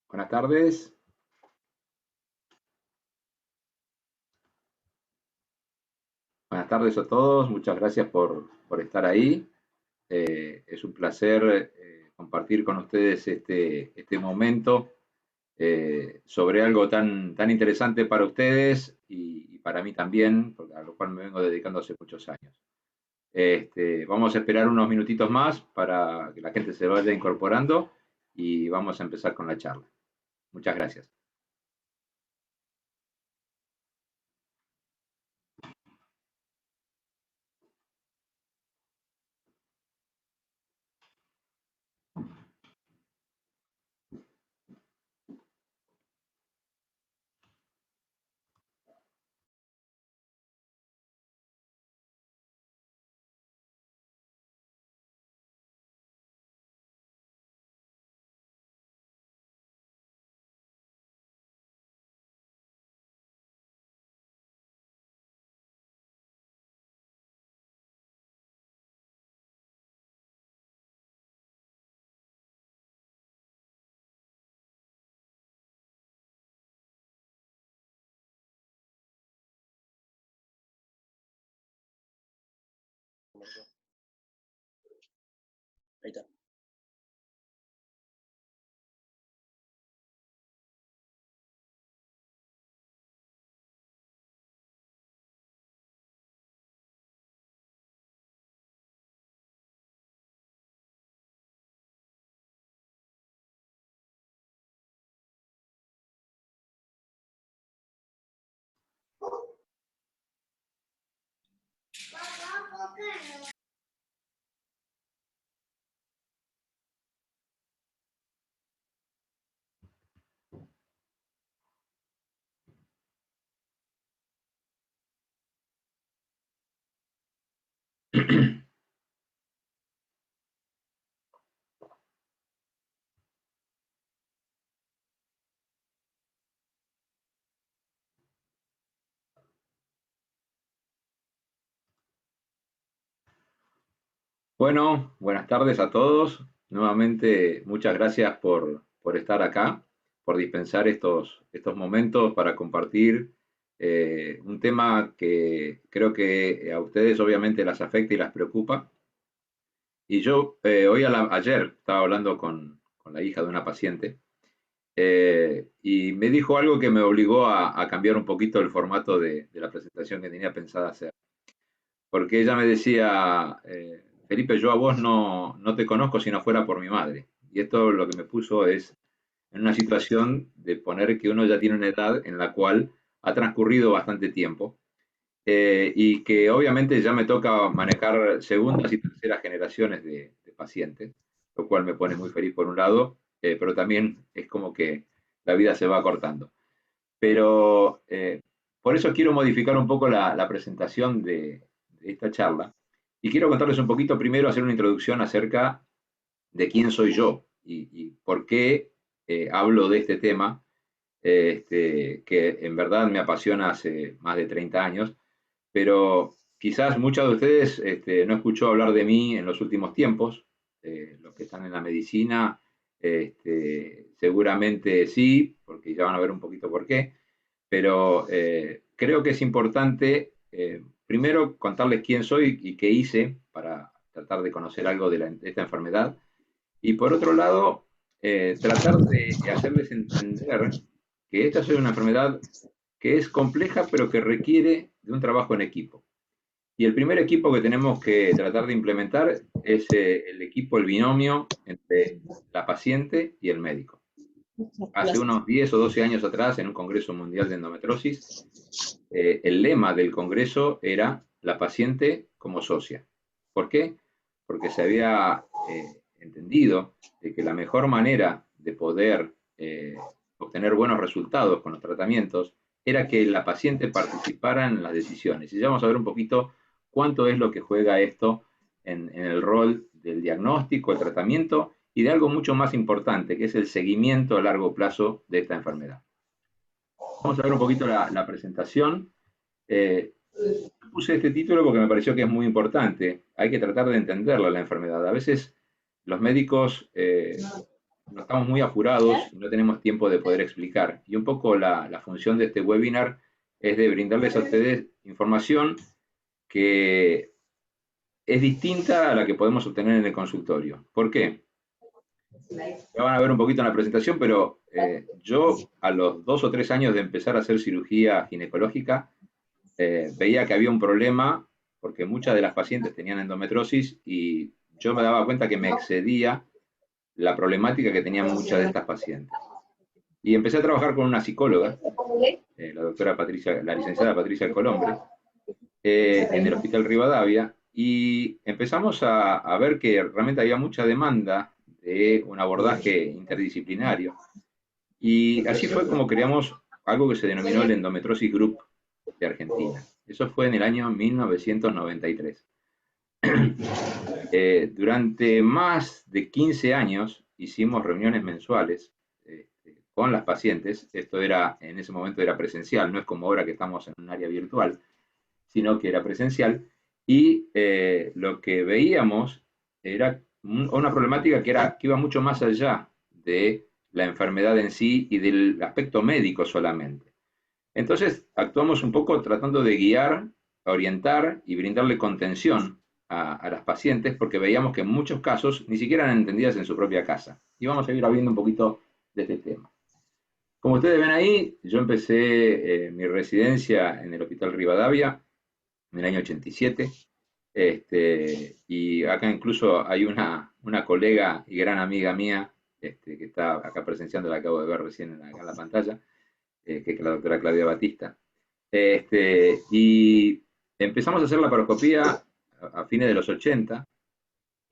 Buenas tardes. Buenas tardes a todos. Muchas gracias por estar ahí. Es un placer compartir con ustedes este momento sobre algo tan interesante para ustedes y para mí también, a lo cual me vengo dedicando hace muchos años. Vamos a esperar unos minutitos más para que la gente se vaya incorporando y vamos a empezar con la charla. Muchas gracias. Ahí está. Bueno, buenas tardes a todos. Nuevamente, muchas gracias por estar acá, por dispensar estos momentos para compartir un tema que creo que a ustedes obviamente las afecta y las preocupa. Y yo ayer estaba hablando con la hija de una paciente y me dijo algo que me obligó a cambiar un poquito el formato de la presentación que tenía pensada hacer. Porque ella me decía, Felipe, yo a vos no te conozco si no fuera por mi madre. Y esto lo que me puso es en una situación de poner que uno ya tiene una edad en la cual ha transcurrido bastante tiempo y que obviamente ya me toca manejar segundas y terceras generaciones de pacientes, lo cual me pone muy feliz por un lado, pero también es como que la vida se va cortando. Pero por eso quiero modificar un poco la presentación de esta charla y quiero contarles un poquito primero, hacer una introducción acerca de quién soy yo y por qué hablo de este tema, que en verdad me apasiona hace más de 30 años, pero quizás muchos de ustedes no escuchó hablar de mí en los últimos tiempos. Los que están en la medicina seguramente sí, porque ya van a ver un poquito por qué, pero creo que es importante primero contarles quién soy y qué hice para tratar de conocer algo de esta enfermedad, y por otro lado, tratar de hacerles entender que esta es una enfermedad que es compleja, pero que requiere de un trabajo en equipo. Y el primer equipo que tenemos que tratar de implementar es el equipo, el binomio entre la paciente y el médico. Hace unos 10 o 12 años atrás, en un Congreso Mundial de Endometriosis, el lema del Congreso era la paciente como socia. ¿Por qué? Porque se había entendido de que la mejor manera de poder obtener buenos resultados con los tratamientos era que la paciente participara en las decisiones. Y ya vamos a ver un poquito cuánto es lo que juega esto en el rol del diagnóstico, el tratamiento y de algo mucho más importante, que es el seguimiento a largo plazo de esta enfermedad. Vamos a ver un poquito la presentación. Eh, Puse este título porque me pareció que es muy importante. Hay que tratar de entenderla la enfermedad. A veces los médicos no estamos muy apurados y no tenemos tiempo de poder explicar. Y un poco la función de este webinar es de brindarles a ustedes información que es distinta a la que podemos obtener en el consultorio. ¿Por qué? Ya van a ver un poquito en la presentación, pero yo a los 2 o 3 años de empezar a hacer cirugía ginecológica, veía que había un problema porque muchas de las pacientes tenían endometriosis y yo me daba cuenta que me excedía la problemática que tenían muchas de estas pacientes. Y empecé a trabajar con una psicóloga, la doctora Patricia, la licenciada Patricia Colombre, en el Hospital Rivadavia, y empezamos a ver que realmente había mucha demanda de un abordaje interdisciplinario. Y así fue como creamos algo que se denominó el Endometriosis Group de Argentina. Eso fue en el año 1993. Durante más de 15 años hicimos reuniones mensuales con las pacientes. Esto era, en ese momento era presencial, no es como ahora que estamos en un área virtual, sino que era presencial. Y lo que veíamos era una problemática que iba mucho más allá de la enfermedad en sí y del aspecto médico solamente. Entonces actuamos un poco tratando de guiar, orientar y brindarle contención a las pacientes porque veíamos que en muchos casos ni siquiera eran entendidas en su propia casa. Y vamos a ir viendo un poquito de este tema. Como ustedes ven ahí, yo empecé mi residencia en el Hospital Rivadavia en el año 87. Y acá incluso hay una colega y gran amiga mía que está acá presenciando, la acabo de ver recién acá en la pantalla, que es la doctora Claudia Batista. Y empezamos a hacer la paroscopía a fines de los 80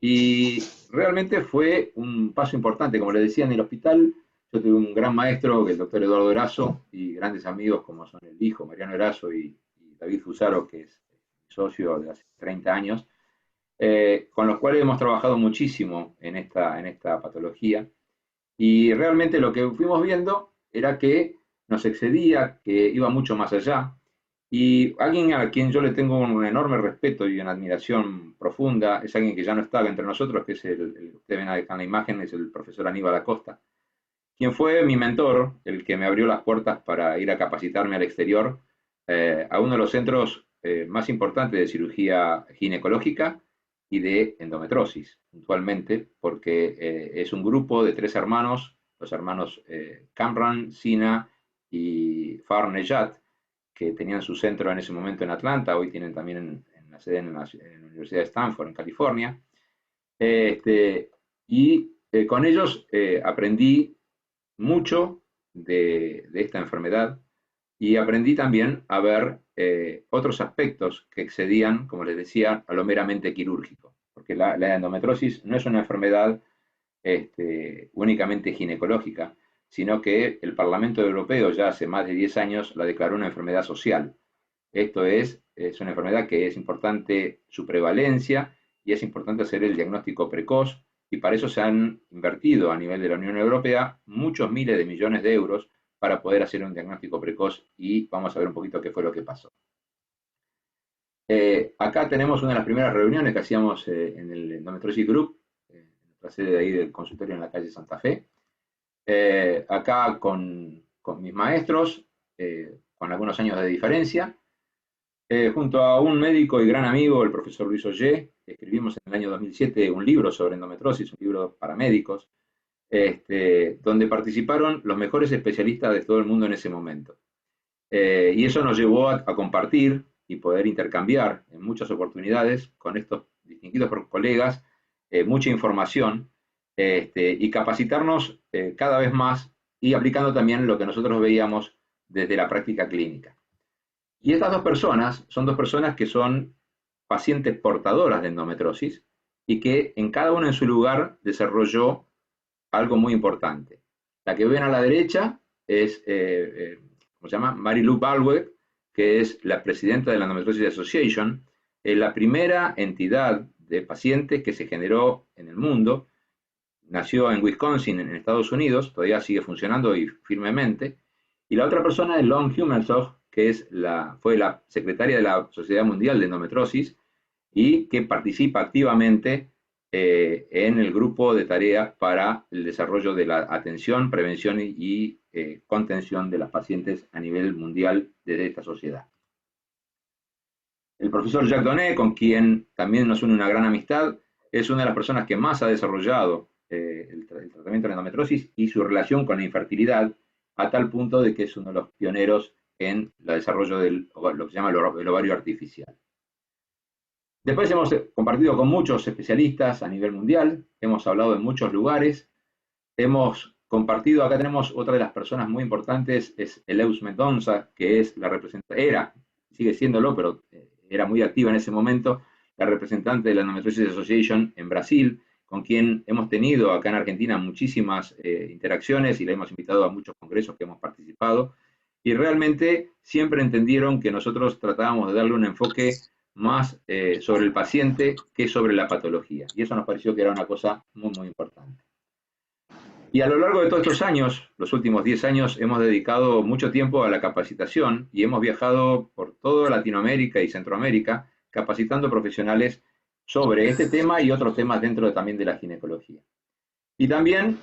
y realmente fue un paso importante. Como les decía, en el hospital yo tuve un gran maestro, que es el doctor Eduardo Erazo, y grandes amigos como son el hijo, Mariano Erazo, y David Fusaro, que es socio de hace 30 años, con los cuales hemos trabajado muchísimo en esta patología. Y realmente lo que fuimos viendo era que nos excedía, que iba mucho más allá. Y alguien a quien yo le tengo un enorme respeto y una admiración profunda es alguien que ya no estaba entre nosotros, que es ustedes ven acá en la imagen, es el profesor Aníbal Acosta, quien fue mi mentor, el que me abrió las puertas para ir a capacitarme al exterior, a uno de los centros más importantes de cirugía ginecológica y de endometrosis, puntualmente, porque es un grupo de 3 hermanos, los hermanos Kamran, Sina y Farnejat, que tenían su centro en ese momento en Atlanta, hoy tienen también en la sede en la Universidad de Stanford, en California. Y con ellos aprendí mucho de esta enfermedad y aprendí también a ver otros aspectos que excedían, como les decía, a lo meramente quirúrgico, porque la endometriosis no es una enfermedad únicamente ginecológica, sino que el Parlamento Europeo ya hace más de 10 años la declaró una enfermedad social. Esto es una enfermedad que es importante su prevalencia y es importante hacer el diagnóstico precoz, y para eso se han invertido a nivel de la Unión Europea muchos miles de millones de euros para poder hacer un diagnóstico precoz, y vamos a ver un poquito qué fue lo que pasó. Acá tenemos una de las primeras reuniones que hacíamos en el Endometriosis Group, en nuestra sede de ahí del consultorio en la calle Santa Fe. Acá con mis maestros, con algunos años de diferencia, junto a un médico y gran amigo, el profesor Luis Ollé, escribimos en el año 2007 un libro sobre endometriosis, un libro para médicos, donde participaron los mejores especialistas de todo el mundo en ese momento. Y eso nos llevó a compartir y poder intercambiar en muchas oportunidades con estos distinguidos colegas mucha información, y capacitarnos cada vez más y aplicando también lo que nosotros veíamos desde la práctica clínica. Y estas dos personas son dos personas que son pacientes portadoras de endometriosis y que en cada uno en su lugar desarrolló algo muy importante. La que ven a la derecha es, ¿cómo se llama? Mary-Lou Baldwin, que es la presidenta de la Endometriosis Association, la primera entidad de pacientes que se generó en el mundo. Nació en Wisconsin, en Estados Unidos, todavía sigue funcionando y firmemente. Y la otra persona es Long Hummelstock, que fue la secretaria de la Sociedad Mundial de Endometriosis y que participa activamente en el grupo de tarea para el desarrollo de la atención, prevención y contención de las pacientes a nivel mundial de esta sociedad. El profesor Jacques Donnet, con quien también nos une una gran amistad, es una de las personas que más ha desarrollado el tratamiento de la endometriosis y su relación con la infertilidad, a tal punto de que es uno de los pioneros en el desarrollo de lo que se llama el ovario artificial. Después hemos compartido con muchos especialistas a nivel mundial, hemos hablado en muchos lugares, hemos compartido, acá tenemos otra de las personas muy importantes, es Eleus Mendonça, que es la representante, sigue siéndolo, pero era muy activa en ese momento, la representante de la Endometriosis Association en Brasil, con quien hemos tenido acá en Argentina muchísimas interacciones y le hemos invitado a muchos congresos que hemos participado, y realmente siempre entendieron que nosotros tratábamos de darle un enfoque más sobre el paciente que sobre la patología. Y eso nos pareció que era una cosa muy, muy importante. Y a lo largo de todos estos años, los últimos 10 años, hemos dedicado mucho tiempo a la capacitación y hemos viajado por toda Latinoamérica y Centroamérica capacitando profesionales sobre este tema y otros temas dentro también de la ginecología. Y también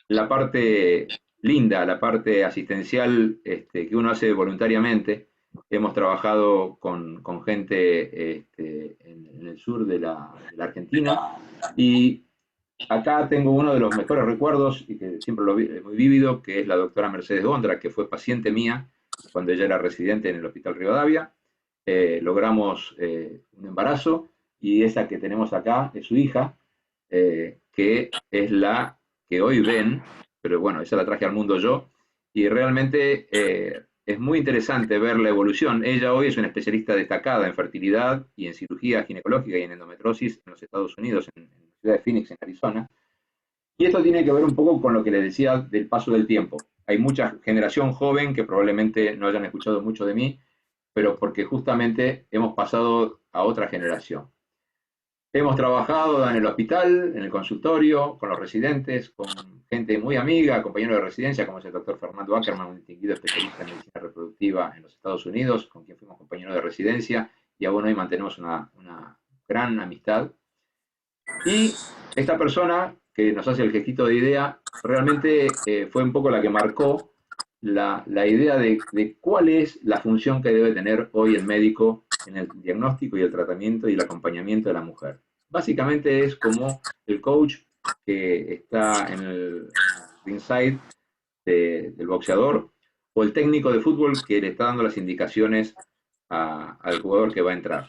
la parte linda, la parte asistencial que uno hace voluntariamente. Hemos trabajado con gente en el sur de la Argentina y acá tengo uno de los mejores recuerdos y que siempre lo vi muy vívido, que es la doctora Mercedes Gondra, que fue paciente mía cuando ella era residente en el Hospital Rivadavia. Logramos un embarazo y esa que tenemos acá es su hija, que es la que hoy ven, pero bueno, esa la traje al mundo yo, y realmente es muy interesante ver la evolución. Ella hoy es una especialista destacada en fertilidad y en cirugía ginecológica y en endometriosis en los Estados Unidos, en la ciudad de Phoenix, en Arizona. Y esto tiene que ver un poco con lo que les decía del paso del tiempo. Hay mucha generación joven que probablemente no hayan escuchado mucho de mí, pero porque justamente hemos pasado a otra generación. Hemos trabajado en el hospital, en el consultorio, con los residentes, con gente muy amiga, compañeros de residencia, como es el doctor Fernando Ackerman, un distinguido especialista en medicina reproductiva en los Estados Unidos, con quien fuimos compañeros de residencia, y aún hoy mantenemos una gran amistad. Y esta persona que nos hace el gestito de idea, realmente fue un poco la que marcó la idea de cuál es la función que debe tener hoy el médico en el diagnóstico y el tratamiento y el acompañamiento de la mujer. Básicamente es como el coach que está en el ringside del boxeador o el técnico de fútbol que le está dando las indicaciones al jugador que va a entrar.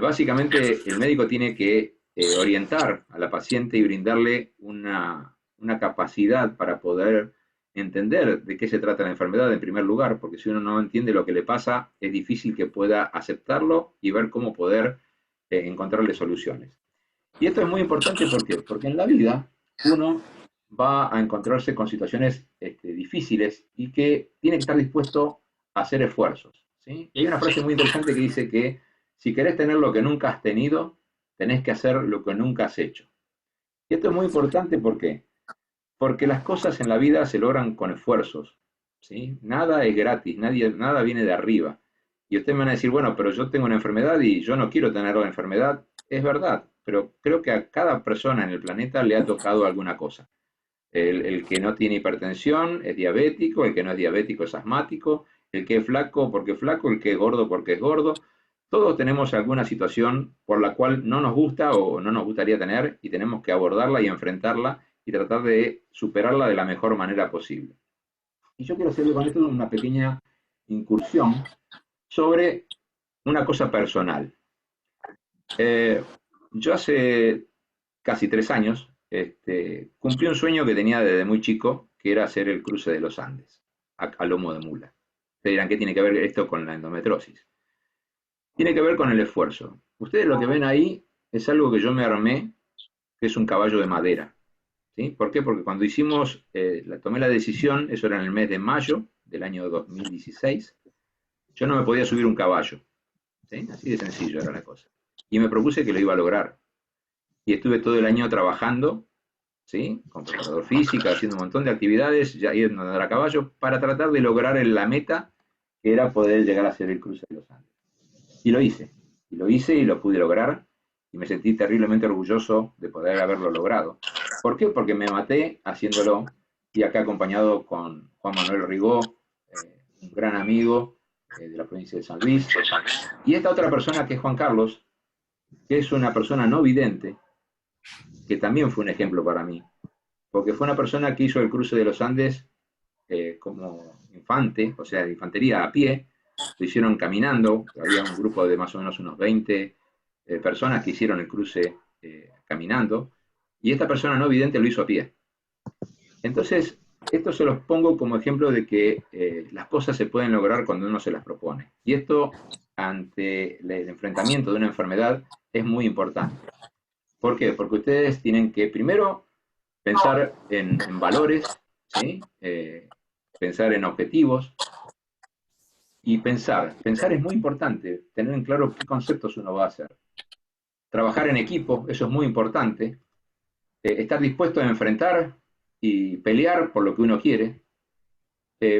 Básicamente el médico tiene que orientar a la paciente y brindarle una capacidad para poder entender de qué se trata la enfermedad en primer lugar, porque si uno no entiende lo que le pasa, es difícil que pueda aceptarlo y ver cómo poder encontrarle soluciones. Y esto es muy importante, ¿por qué? Porque en la vida uno va a encontrarse con situaciones difíciles y que tiene que estar dispuesto a hacer esfuerzos, ¿sí? Y hay una frase muy interesante que dice que si querés tener lo que nunca has tenido, tenés que hacer lo que nunca has hecho. Y esto es muy importante, ¿por qué? Porque las cosas en la vida se logran con esfuerzos, ¿sí? Nada es gratis, nada viene de arriba. Y ustedes me van a decir, bueno, pero yo tengo una enfermedad y yo no quiero tener la enfermedad. Es verdad, pero creo que a cada persona en el planeta le ha tocado alguna cosa. El que no tiene hipertensión es diabético, el que no es diabético es asmático, el que es flaco porque es flaco, el que es gordo porque es gordo. Todos tenemos alguna situación por la cual no nos gusta o no nos gustaría tener y tenemos que abordarla y enfrentarla y tratar de superarla de la mejor manera posible. Y yo quiero hacerle con esto una pequeña incursión sobre una cosa personal. Yo hace casi 3 años cumplí un sueño que tenía desde muy chico, que era hacer el cruce de los Andes, a lomo de mula. Ustedes dirán, ¿qué tiene que ver esto con la endometriosis? Tiene que ver con el esfuerzo. Ustedes lo que ven ahí es algo que yo me armé, que es un caballo de madera. ¿Sí? ¿Por qué? Porque cuando tomé la decisión, eso era en el mes de mayo del año 2016, yo no me podía subir un caballo. ¿Sí? Así de sencillo era la cosa. Y me propuse que lo iba a lograr. Y estuve todo el año trabajando, ¿sí? Con preparador físico, haciendo un montón de actividades, ya yendo a andar a caballo, para tratar de lograr la meta, que era poder llegar a hacer el cruce de los Andes. Y lo hice y lo pude lograr. y me sentí terriblemente orgulloso de poder haberlo logrado. ¿Por qué? Porque me maté haciéndolo y acá acompañado con Juan Manuel Rigó, un gran amigo de la provincia de San Luis, y esta otra persona que es Juan Carlos, que es una persona no vidente, que también fue un ejemplo para mí, porque fue una persona que hizo el cruce de los Andes como infante, o sea, de infantería a pie, lo hicieron caminando, había un grupo de más o menos unos 20 personas que hicieron el cruce caminando, y esta persona no vidente lo hizo a pie. Entonces, esto se los pongo como ejemplo de que las cosas se pueden lograr cuando uno se las propone. Y esto, ante el enfrentamiento de una enfermedad, es muy importante. ¿Por qué? Porque ustedes tienen que primero pensar en valores, ¿sí? Pensar en objetivos y pensar. Pensar es muy importante, tener en claro qué conceptos uno va a hacer. Trabajar en equipo, eso es muy importante. Estar dispuesto a enfrentar y pelear por lo que uno quiere.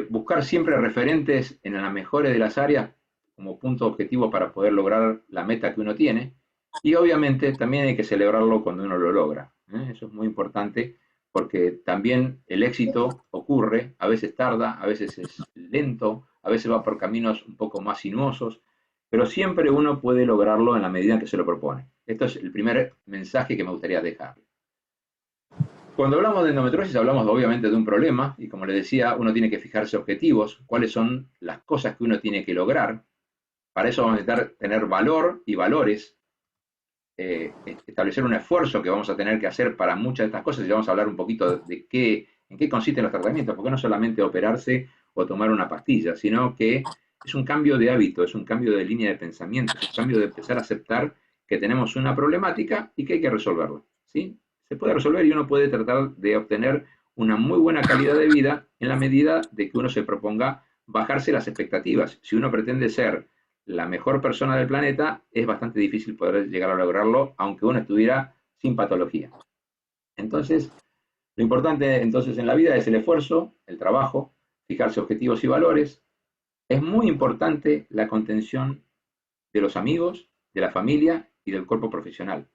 Buscar siempre referentes en las mejores de las áreas como punto objetivo para poder lograr la meta que uno tiene. Y obviamente también hay que celebrarlo cuando uno lo logra. Eso es muy importante porque también el éxito ocurre, a veces tarda, a veces es lento, a veces va por caminos un poco más sinuosos, pero siempre uno puede lograrlo en la medida en que se lo propone. Esto es el primer mensaje que me gustaría dejar. Cuando hablamos de endometriosis hablamos obviamente de un problema y como les decía, uno tiene que fijarse objetivos, cuáles son las cosas que uno tiene que lograr. Para eso vamos a necesitar tener valor y valores, establecer un esfuerzo que vamos a tener que hacer para muchas de estas cosas y vamos a hablar un poquito de en qué consisten los tratamientos, porque no solamente operarse o tomar una pastilla, sino que es un cambio de hábito, es un cambio de línea de pensamiento, es un cambio de empezar a aceptar que tenemos una problemática y que hay que resolverla, ¿sí? Se puede resolver y uno puede tratar de obtener una muy buena calidad de vida en la medida de que uno se proponga bajarse las expectativas. Si uno pretende ser la mejor persona del planeta, es bastante difícil poder llegar a lograrlo, aunque uno estuviera sin patología. Entonces, lo importante entonces en la vida es el esfuerzo, el trabajo, fijarse objetivos y valores. Es muy importante la contención de los amigos, de la familia y del cuerpo profesional.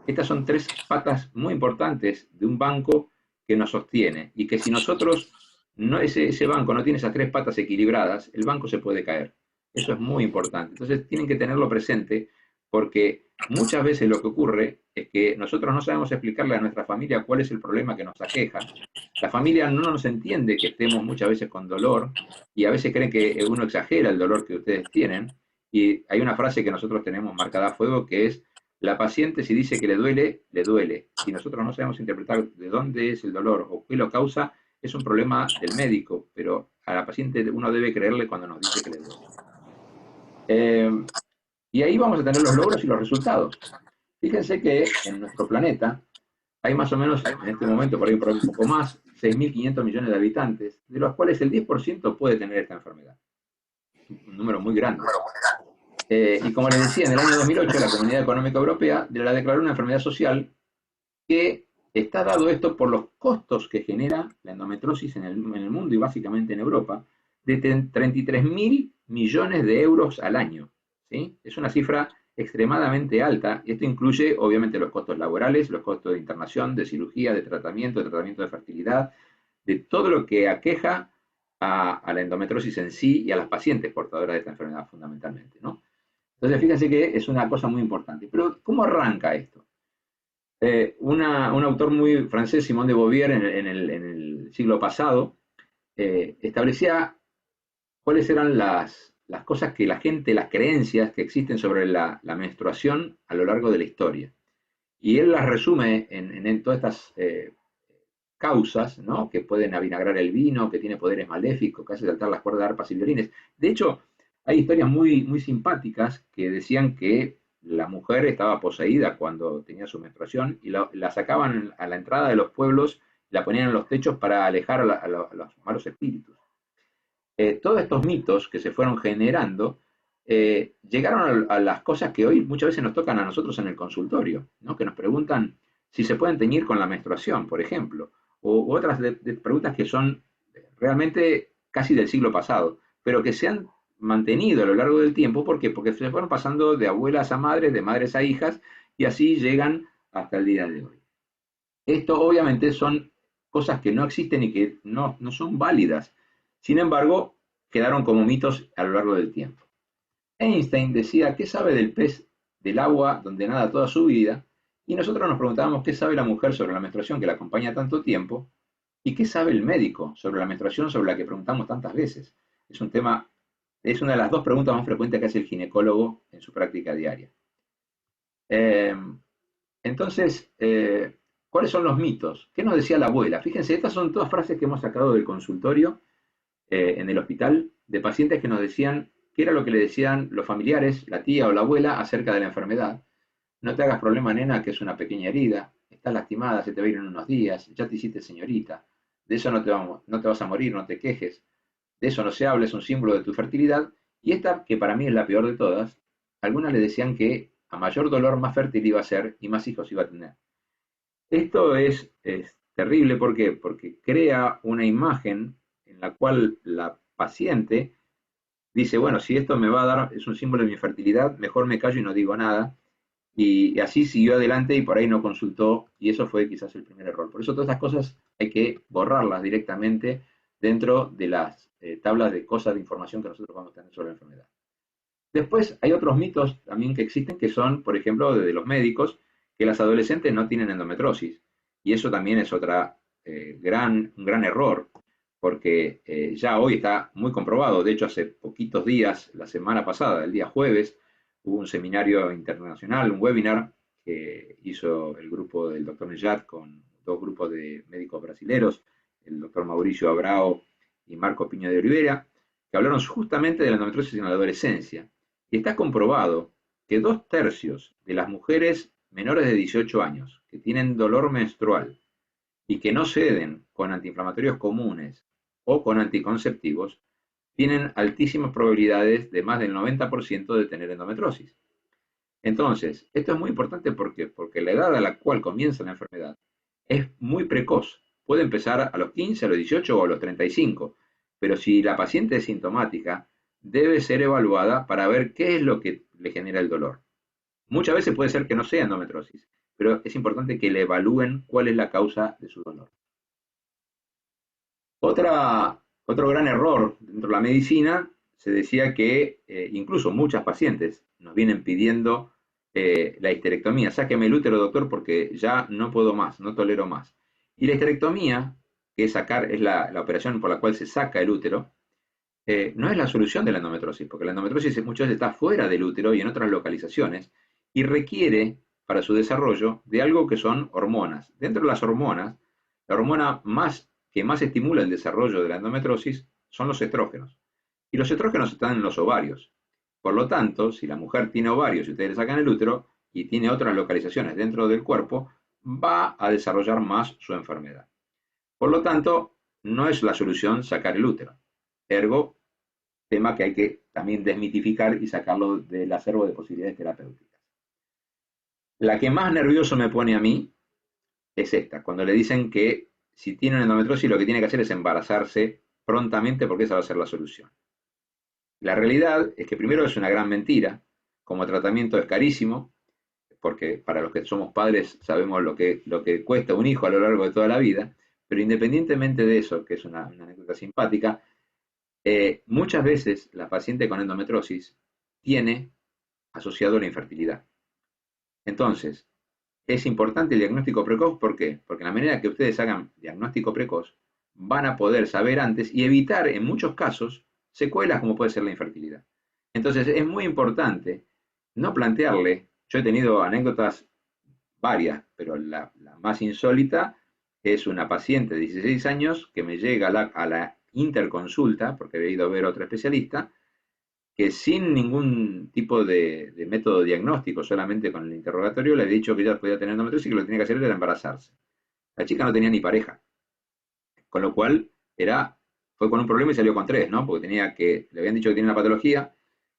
Estas son tres patas muy importantes de un banco que nos sostiene y que si nosotros, ese banco no tiene esas tres patas equilibradas, el banco se puede caer. Eso es muy importante. Entonces tienen que tenerlo presente porque muchas veces lo que ocurre es que nosotros no sabemos explicarle a nuestra familia cuál es el problema que nos aqueja. La familia no nos entiende que estemos muchas veces con dolor y a veces creen que uno exagera el dolor que ustedes tienen. Y hay una frase que nosotros tenemos marcada a fuego que es: la paciente si dice que le duele, le duele. Si nosotros no sabemos interpretar de dónde es el dolor o qué lo causa, es un problema del médico, pero a la paciente uno debe creerle cuando nos dice que le duele. Y ahí vamos a tener los logros y los resultados. Fíjense que en nuestro planeta hay más o menos, en este momento, por ahí un poco más, 6.500 millones de habitantes, de los cuales el 10% puede tener esta enfermedad. Un número muy grande. Y como les decía, en el año 2008 la Comunidad Económica Europea la declaró una enfermedad social que está dado esto por los costos que genera la endometriosis en el mundo y básicamente en Europa, de 33.000 millones de euros al año. ¿Sí? Es una cifra extremadamente alta y esto incluye obviamente los costos laborales, los costos de internación, de cirugía, de tratamiento de fertilidad, de todo lo que aqueja a la endometriosis en sí y a las pacientes portadoras de esta enfermedad fundamentalmente, ¿no? Entonces, fíjense que es una cosa muy importante. Pero, ¿cómo arranca esto? Un autor muy francés, Simone de Beauvoir, en el siglo pasado, establecía cuáles eran las cosas que la gente, las creencias que existen sobre la menstruación a lo largo de la historia. Y él las resume en todas estas causas, ¿no? Que pueden avinagrar el vino, que tiene poderes maléficos, que hace saltar las cuerdas de arpas y violines. De hecho, hay historias muy, muy simpáticas que decían que la mujer estaba poseída cuando tenía su menstruación y la sacaban a la entrada de los pueblos, la ponían en los techos para alejar a los malos espíritus. Todos estos mitos que se fueron generando llegaron a las cosas que hoy muchas veces nos tocan a nosotros en el consultorio, ¿no? Que nos preguntan si se pueden teñir con la menstruación, por ejemplo, o otras de preguntas que son realmente casi del siglo pasado, pero que se han mantenido a lo largo del tiempo. ¿Por qué? Porque se fueron pasando de abuelas a madres, de madres a hijas, y así llegan hasta el día de hoy. Esto obviamente son cosas que no existen y que no son válidas. Sin embargo, quedaron como mitos a lo largo del tiempo. Einstein decía, ¿qué sabe del pez del agua donde nada toda su vida? Y nosotros nos preguntábamos, ¿qué sabe la mujer sobre la menstruación que la acompaña tanto tiempo? ¿Y qué sabe el médico sobre la menstruación sobre la que preguntamos tantas veces? Es un tema, es una de las dos preguntas más frecuentes que hace el ginecólogo en su práctica diaria. Eh, entonces, ¿cuáles son los mitos? ¿Qué nos decía la abuela? Fíjense, estas son todas frases que hemos sacado del consultorio en el hospital de pacientes que nos decían qué era lo que le decían los familiares, la tía o la abuela acerca de la enfermedad. No te hagas problema, nena, que es una pequeña herida, estás lastimada, se te va a ir en unos días, ya te hiciste señorita, de eso no te vas a morir, no te quejes, de eso no se habla, es un símbolo de tu fertilidad. Y esta, que para mí es la peor de todas, algunas le decían que a mayor dolor más fértil iba a ser y más hijos iba a tener. Esto es terrible, ¿por qué? Porque crea una imagen en la cual la paciente dice, bueno, si esto me va a dar, es un símbolo de mi fertilidad, mejor me callo y no digo nada. Y así siguió adelante y por ahí no consultó, y eso fue quizás el primer error. Por eso todas estas cosas hay que borrarlas directamente dentro de las tablas de cosas de información que nosotros vamos a tener sobre la enfermedad. Después hay otros mitos también que existen, que son, por ejemplo, de los médicos, que las adolescentes no tienen endometrosis. Y eso también es un gran error, porque ya hoy está muy comprobado. De hecho, hace poquitos días, la semana pasada, el día jueves, hubo un seminario internacional, un webinar que hizo el grupo del doctor Nejat con dos grupos de médicos brasileños, el doctor Mauricio Abrao y Marco Piña de Oliveira, que hablaron justamente de la endometriosis en la adolescencia. Y está comprobado que 2/3 de las mujeres menores de 18 años que tienen dolor menstrual y que no ceden con antiinflamatorios comunes o con anticonceptivos, tienen altísimas probabilidades de más del 90% de tener endometriosis. Entonces, esto es muy importante porque la edad a la cual comienza la enfermedad es muy precoz. Puede empezar a los 15, a los 18 o a los 35, pero si la paciente es sintomática, debe ser evaluada para ver qué es lo que le genera el dolor. Muchas veces puede ser que no sea endometriosis, pero es importante que le evalúen cuál es la causa de su dolor. Otro gran error dentro de la medicina, se decía que incluso muchas pacientes nos vienen pidiendo la histerectomía. Sáqueme el útero, doctor, porque ya no puedo más, no tolero más. Y la histerectomía, que es la operación por la cual se saca el útero, no es la solución de la endometriosis, porque la endometriosis muchas veces está fuera del útero y en otras localizaciones, y requiere para su desarrollo de algo que son hormonas. Dentro de las hormonas, la hormona que más estimula el desarrollo de la endometriosis son los estrógenos. Y los estrógenos están en los ovarios. Por lo tanto, si la mujer tiene ovarios y ustedes le sacan el útero y tiene otras localizaciones dentro del cuerpo, va a desarrollar más su enfermedad. Por lo tanto, no es la solución sacar el útero. Ergo, tema que hay que también desmitificar y sacarlo del acervo de posibilidades terapéuticas. La que más nervioso me pone a mí es esta, cuando le dicen que si tiene una endometriosis lo que tiene que hacer es embarazarse prontamente porque esa va a ser la solución. La realidad es que primero es una gran mentira, como tratamiento es carísimo, porque para los que somos padres sabemos lo que cuesta un hijo a lo largo de toda la vida, pero independientemente de eso, que es una anécdota simpática, muchas veces la paciente con endometriosis tiene asociado la infertilidad. Entonces, es importante el diagnóstico precoz, ¿por qué? Porque en la medida que ustedes hagan diagnóstico precoz, van a poder saber antes y evitar en muchos casos secuelas como puede ser la infertilidad. Entonces, es muy importante no plantearle, yo he tenido anécdotas varias, pero la más insólita es una paciente de 16 años que me llega a la interconsulta, porque había ido a ver a otro especialista, que sin ningún tipo de método diagnóstico, solamente con el interrogatorio, le había dicho que ella podía tener endometriosis y que lo que tenía que hacer era embarazarse. La chica no tenía ni pareja, con lo cual fue con un problema y salió con tres, ¿no? Porque le habían dicho que tenía una patología,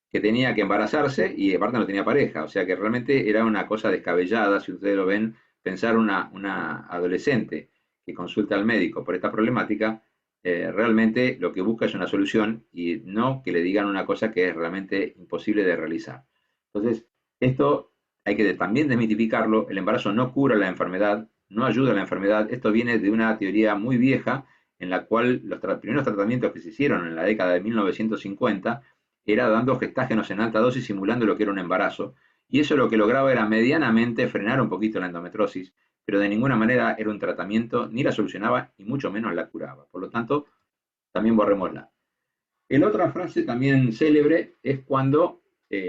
que tenía que embarazarse y aparte no tenía pareja. O sea que realmente era una cosa descabellada, si ustedes lo ven, pensar una adolescente que consulta al médico por esta problemática, realmente lo que busca es una solución y no que le digan una cosa que es realmente imposible de realizar. Entonces, esto hay que también desmitificarlo, el embarazo no cura la enfermedad, no ayuda a la enfermedad, esto viene de una teoría muy vieja en la cual los primeros tratamientos que se hicieron en la década de 1950 era dando gestágenos en alta dosis simulando lo que era un embarazo, y eso lo que lograba era medianamente frenar un poquito la endometriosis, pero de ninguna manera era un tratamiento, ni la solucionaba y mucho menos la curaba. Por lo tanto, también borrémosla. La otra frase también célebre es cuando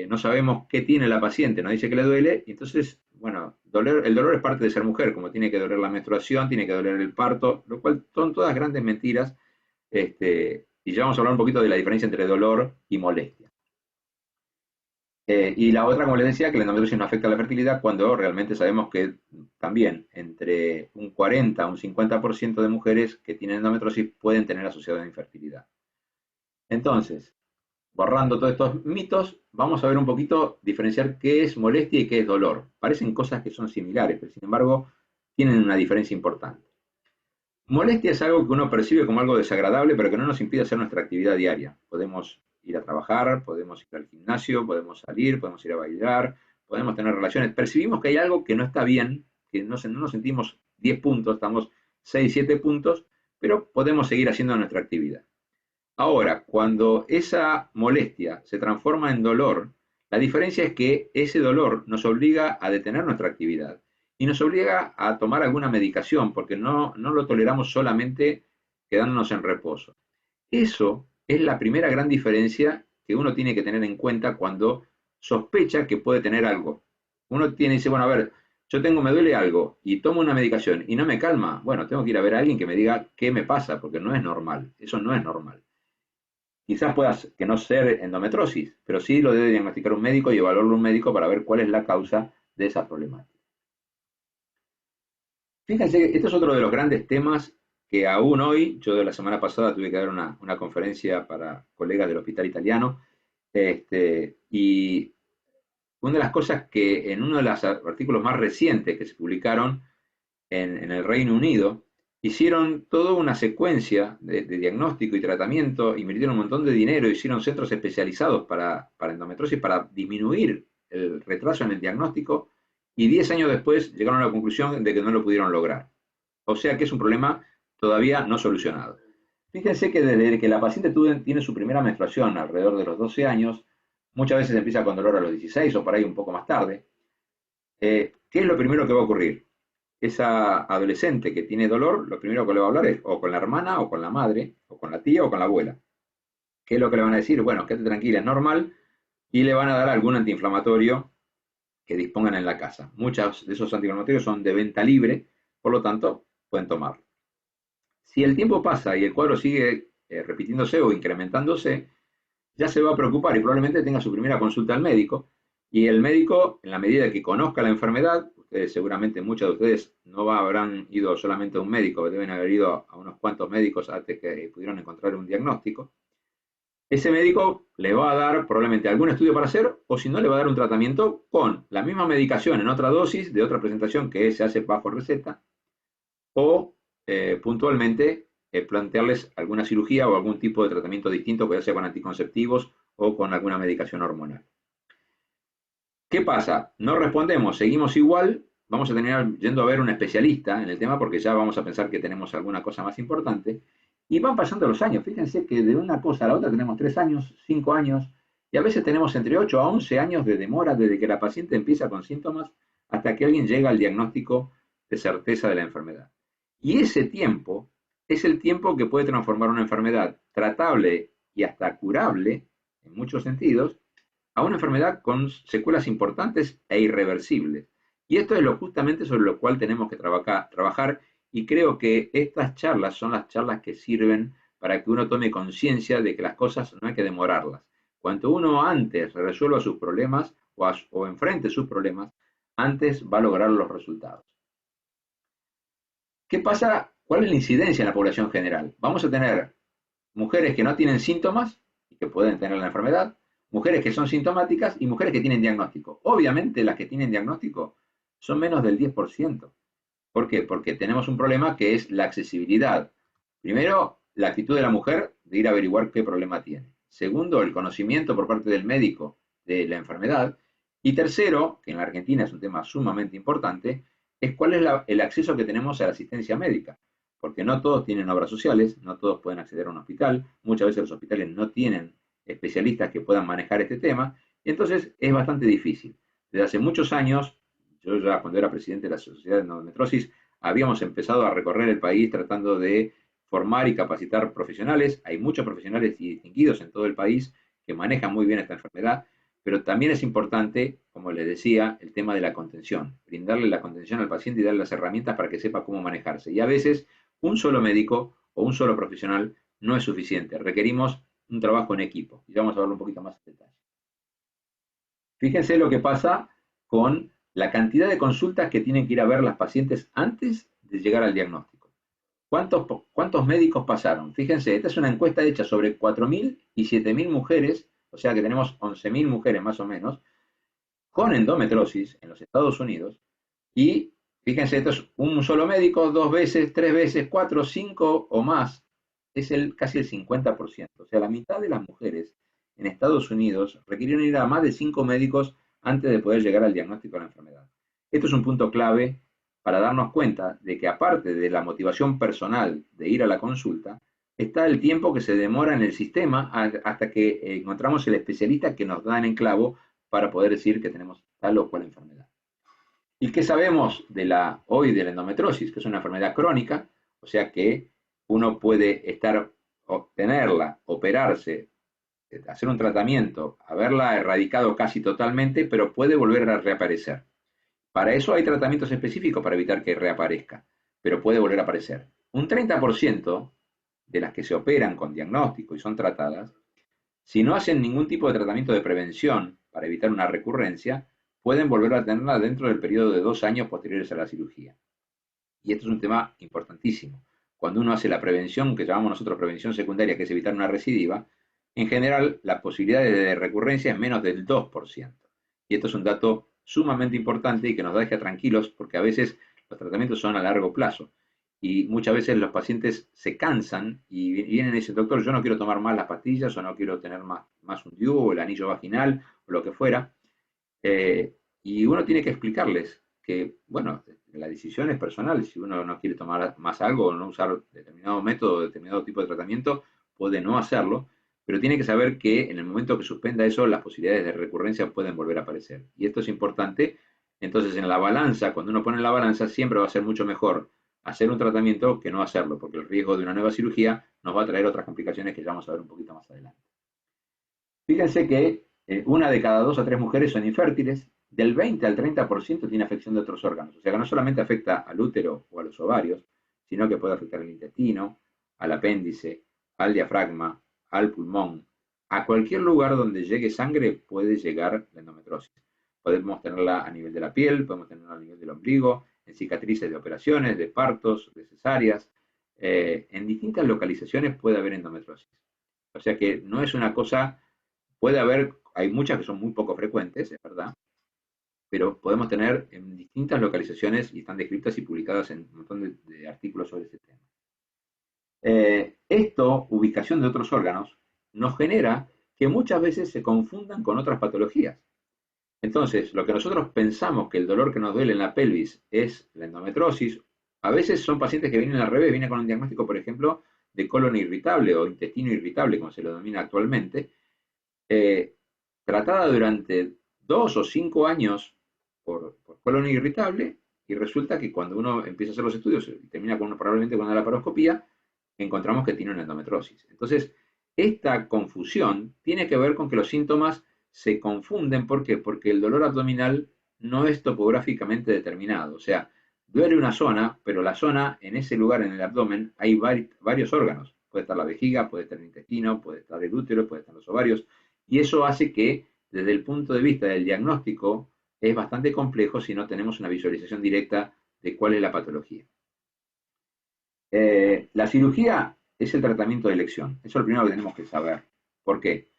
no sabemos qué tiene la paciente, nos dice que le duele, y entonces, bueno, el dolor es parte de ser mujer, como tiene que doler la menstruación, tiene que doler el parto, lo cual son todas grandes mentiras, y ya vamos a hablar un poquito de la diferencia entre dolor y molestia. Y la otra, como les decía, que la endometriosis no afecta a la fertilidad cuando realmente sabemos que también entre un 40 a un 50% de mujeres que tienen endometriosis pueden tener asociada infertilidad. Entonces, borrando todos estos mitos, vamos a ver un poquito, diferenciar qué es molestia y qué es dolor. Parecen cosas que son similares, pero sin embargo tienen una diferencia importante. Molestia es algo que uno percibe como algo desagradable, pero que no nos impide hacer nuestra actividad diaria. Podemos ir a trabajar, podemos ir al gimnasio, podemos salir, podemos ir a bailar, podemos tener relaciones. Percibimos que hay algo que no está bien, que no nos sentimos 10 puntos, estamos 6, 7 puntos, pero podemos seguir haciendo nuestra actividad. Ahora, cuando esa molestia se transforma en dolor, la diferencia es que ese dolor nos obliga a detener nuestra actividad y nos obliga a tomar alguna medicación porque no lo toleramos solamente quedándonos en reposo. Eso es la primera gran diferencia que uno tiene que tener en cuenta cuando sospecha que puede tener algo. Uno dice, bueno, a ver, me duele algo y tomo una medicación y no me calma. Bueno, tengo que ir a ver a alguien que me diga qué me pasa, porque no es normal. Eso no es normal. Quizás pueda que no ser endometriosis, pero sí lo debe diagnosticar un médico y evaluarlo un médico para ver cuál es la causa de esa problemática. Fíjense, este es otro de los grandes temas que aún hoy, yo de la semana pasada tuve que dar una conferencia para colegas del Hospital Italiano, y una de las cosas que en uno de los artículos más recientes que se publicaron en el Reino Unido, hicieron toda una secuencia de diagnóstico y tratamiento, invirtieron un montón de dinero, hicieron centros especializados para endometriosis para disminuir el retraso en el diagnóstico y 10 años después llegaron a la conclusión de que no lo pudieron lograr. O sea que es un problema todavía no solucionado. Fíjense que desde que la paciente tiene su primera menstruación alrededor de los 12 años, muchas veces empieza con dolor a los 16 o por ahí un poco más tarde. ¿Qué es lo primero que va a ocurrir? Esa adolescente que tiene dolor, lo primero que le va a hablar es o con la hermana, o con la madre, o con la tía, o con la abuela. ¿Qué es lo que le van a decir? Bueno, quédate tranquila, es normal, y le van a dar algún antiinflamatorio que dispongan en la casa. Muchos de esos antiinflamatorios son de venta libre, por lo tanto, pueden tomarlo. Si el tiempo pasa y el cuadro sigue repitiéndose o incrementándose, ya se va a preocupar y probablemente tenga su primera consulta al médico. Y el médico, en la medida que conozca la enfermedad, ustedes seguramente muchos de ustedes no habrán ido solamente a un médico, deben haber ido a unos cuantos médicos antes que pudieron encontrar un diagnóstico. Ese médico le va a dar probablemente algún estudio para hacer, o si no, le va a dar un tratamiento con la misma medicación en otra dosis, de otra presentación que se hace bajo receta, o puntualmente plantearles alguna cirugía o algún tipo de tratamiento distinto, ya sea con anticonceptivos o con alguna medicación hormonal. ¿Qué pasa? No respondemos, seguimos igual, vamos a terminar yendo a ver un especialista en el tema porque ya vamos a pensar que tenemos alguna cosa más importante. Y van pasando los años, fíjense que de una cosa a la otra tenemos 3 años, 5 años, y a veces tenemos entre 8 a 11 años de demora desde que la paciente empieza con síntomas hasta que alguien llega al diagnóstico de certeza de la enfermedad. Y ese tiempo es el tiempo que puede transformar una enfermedad tratable y hasta curable, en muchos sentidos, a una enfermedad con secuelas importantes e irreversibles. Y esto es justamente sobre lo cual tenemos que trabajar, y creo que estas charlas son las charlas que sirven para que uno tome conciencia de que las cosas no hay que demorarlas. Cuanto uno antes resuelva sus problemas o enfrente sus problemas, antes va a lograr los resultados. ¿Qué pasa? ¿Cuál es la incidencia en la población general? Vamos a tener mujeres que no tienen síntomas y que pueden tener la enfermedad, mujeres que son sintomáticas y mujeres que tienen diagnóstico. Obviamente las que tienen diagnóstico son menos del 10%. ¿Por qué? Porque tenemos un problema que es la accesibilidad. Primero, la actitud de la mujer de ir a averiguar qué problema tiene. Segundo, el conocimiento por parte del médico de la enfermedad. Y tercero, que en la Argentina es un tema sumamente importante, es cuál es el acceso que tenemos a la asistencia médica. Porque no todos tienen obras sociales, no todos pueden acceder a un hospital, muchas veces los hospitales no tienen especialistas que puedan manejar este tema, y entonces es bastante difícil. Desde hace muchos años, yo ya cuando era presidente de la Sociedad de Endometriosis, habíamos empezado a recorrer el país tratando de formar y capacitar profesionales. Hay muchos profesionales y distinguidos en todo el país que manejan muy bien esta enfermedad, pero también es importante, como les decía, el tema de la contención, brindarle la contención al paciente y darle las herramientas para que sepa cómo manejarse. Y a veces un solo médico o un solo profesional no es suficiente, requerimos un trabajo en equipo. Y vamos a verlo un poquito más en detalle. Fíjense lo que pasa con la cantidad de consultas que tienen que ir a ver las pacientes antes de llegar al diagnóstico. ¿Cuántos médicos pasaron? Fíjense, esta es una encuesta hecha sobre 4.000 y 7.000 mujeres, o sea que tenemos 11.000 mujeres más o menos, con endometriosis en los Estados Unidos. Y fíjense, esto es un solo médico, 2 veces, 3 veces, 4, 5 o más. Es casi el 50%. O sea, la mitad de las mujeres en Estados Unidos requirieron ir a más de 5 médicos antes de poder llegar al diagnóstico de la enfermedad. Esto es un punto clave para darnos cuenta de que aparte de la motivación personal de ir a la consulta, está el tiempo que se demora en el sistema hasta que encontramos el especialista que nos da en clavo para poder decir que tenemos tal o cual enfermedad. ¿Y qué sabemos hoy de la endometriosis? Que es una enfermedad crónica, o sea que uno puede tenerla, operarse, hacer un tratamiento, haberla erradicado casi totalmente, pero puede volver a reaparecer. Para eso hay tratamientos específicos para evitar que reaparezca, pero puede volver a aparecer. Un 30% de las que se operan con diagnóstico y son tratadas, si no hacen ningún tipo de tratamiento de prevención para evitar una recurrencia, pueden volver a tenerla dentro del periodo de 2 años posteriores a la cirugía. Y esto es un tema importantísimo. Cuando uno hace la prevención, que llamamos nosotros prevención secundaria, que es evitar una recidiva, en general la posibilidad de recurrencia es menos del 2%. Y esto es un dato sumamente importante y que nos deja tranquilos porque a veces los tratamientos son a largo plazo. Y muchas veces los pacientes se cansan y vienen y dicen, doctor, yo no quiero tomar más las pastillas o no quiero tener más un DIU o el anillo vaginal o lo que fuera. Y uno tiene que explicarles que, bueno, la decisión es personal. Si uno no quiere tomar más algo o no usar determinado método, determinado tipo de tratamiento, puede no hacerlo, pero tiene que saber que en el momento que suspenda eso, las posibilidades de recurrencia pueden volver a aparecer. Y esto es importante. Entonces, en la balanza, cuando uno pone en la balanza, siempre va a ser mucho mejor hacer un tratamiento que no hacerlo, porque el riesgo de una nueva cirugía nos va a traer otras complicaciones que ya vamos a ver un poquito más adelante. Fíjense que una de cada 2 a 3 mujeres son infértiles, del 20 al 30% tiene afección de otros órganos. O sea que no solamente afecta al útero o a los ovarios, sino que puede afectar al intestino, al apéndice, al diafragma, al pulmón. A cualquier lugar donde llegue sangre puede llegar la endometriosis. Podemos tenerla a nivel de la piel, podemos tenerla a nivel del ombligo, en cicatrices de operaciones, de partos, de cesáreas. En distintas localizaciones puede haber endometriosis. O sea que no es una cosa. Puede haber, hay muchas que son muy poco frecuentes, es verdad, pero podemos tener en distintas localizaciones y están descritas y publicadas en un montón de artículos sobre ese tema. Ubicación de otros órganos, nos genera que muchas veces se confundan con otras patologías. Entonces, lo que nosotros pensamos que el dolor que nos duele en la pelvis es la endometriosis, a veces son pacientes que vienen al revés, vienen con un diagnóstico, por ejemplo, de colon irritable o intestino irritable, como se lo denomina actualmente, eh, tratada durante 2 o 5 años por colon irritable y resulta que cuando uno empieza a hacer los estudios y termina probablemente con una laparoscopía, encontramos que tiene una endometriosis. Entonces, esta confusión tiene que ver con que los síntomas se confunden. ¿Por qué? Porque el dolor abdominal no es topográficamente determinado. O sea, duele una zona, pero la zona, en ese lugar, en el abdomen, hay varios órganos. Puede estar la vejiga, puede estar el intestino, puede estar el útero, puede estar los ovarios. Y eso hace que, desde el punto de vista del diagnóstico, es bastante complejo si no tenemos una visualización directa de cuál es la patología. La cirugía es el tratamiento de elección. Eso es lo primero que tenemos que saber. ¿Por qué?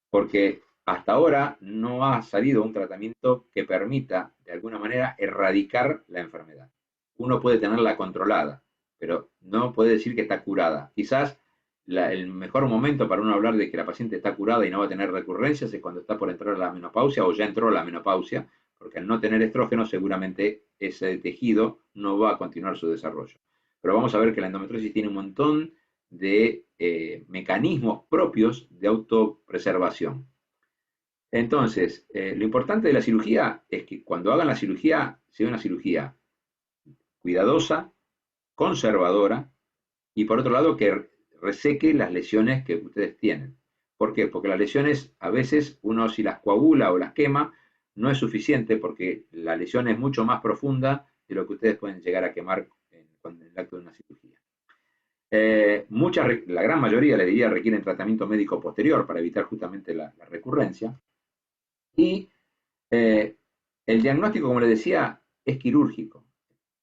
Porque hasta ahora no ha salido un tratamiento que permita, de alguna manera, erradicar la enfermedad. Uno puede tenerla controlada, pero no puede decir que está curada. Quizás el mejor momento para uno hablar de que la paciente está curada y no va a tener recurrencias es cuando está por entrar a la menopausia o ya entró a la menopausia, porque al no tener estrógeno seguramente ese tejido no va a continuar su desarrollo. Pero vamos a ver que la endometriosis tiene un montón de mecanismos propios de autopreservación. Entonces, lo importante de la cirugía es que cuando hagan la cirugía, sea una cirugía cuidadosa, conservadora, y por otro lado que reseque las lesiones que ustedes tienen. ¿Por qué? Porque las lesiones a veces uno si las coagula o las quema no es suficiente porque la lesión es mucho más profunda de lo que ustedes pueden llegar a quemar en el acto de una cirugía. La gran mayoría, le diría, requieren tratamiento médico posterior para evitar justamente la recurrencia. Y eh, el diagnóstico, como les decía, es quirúrgico.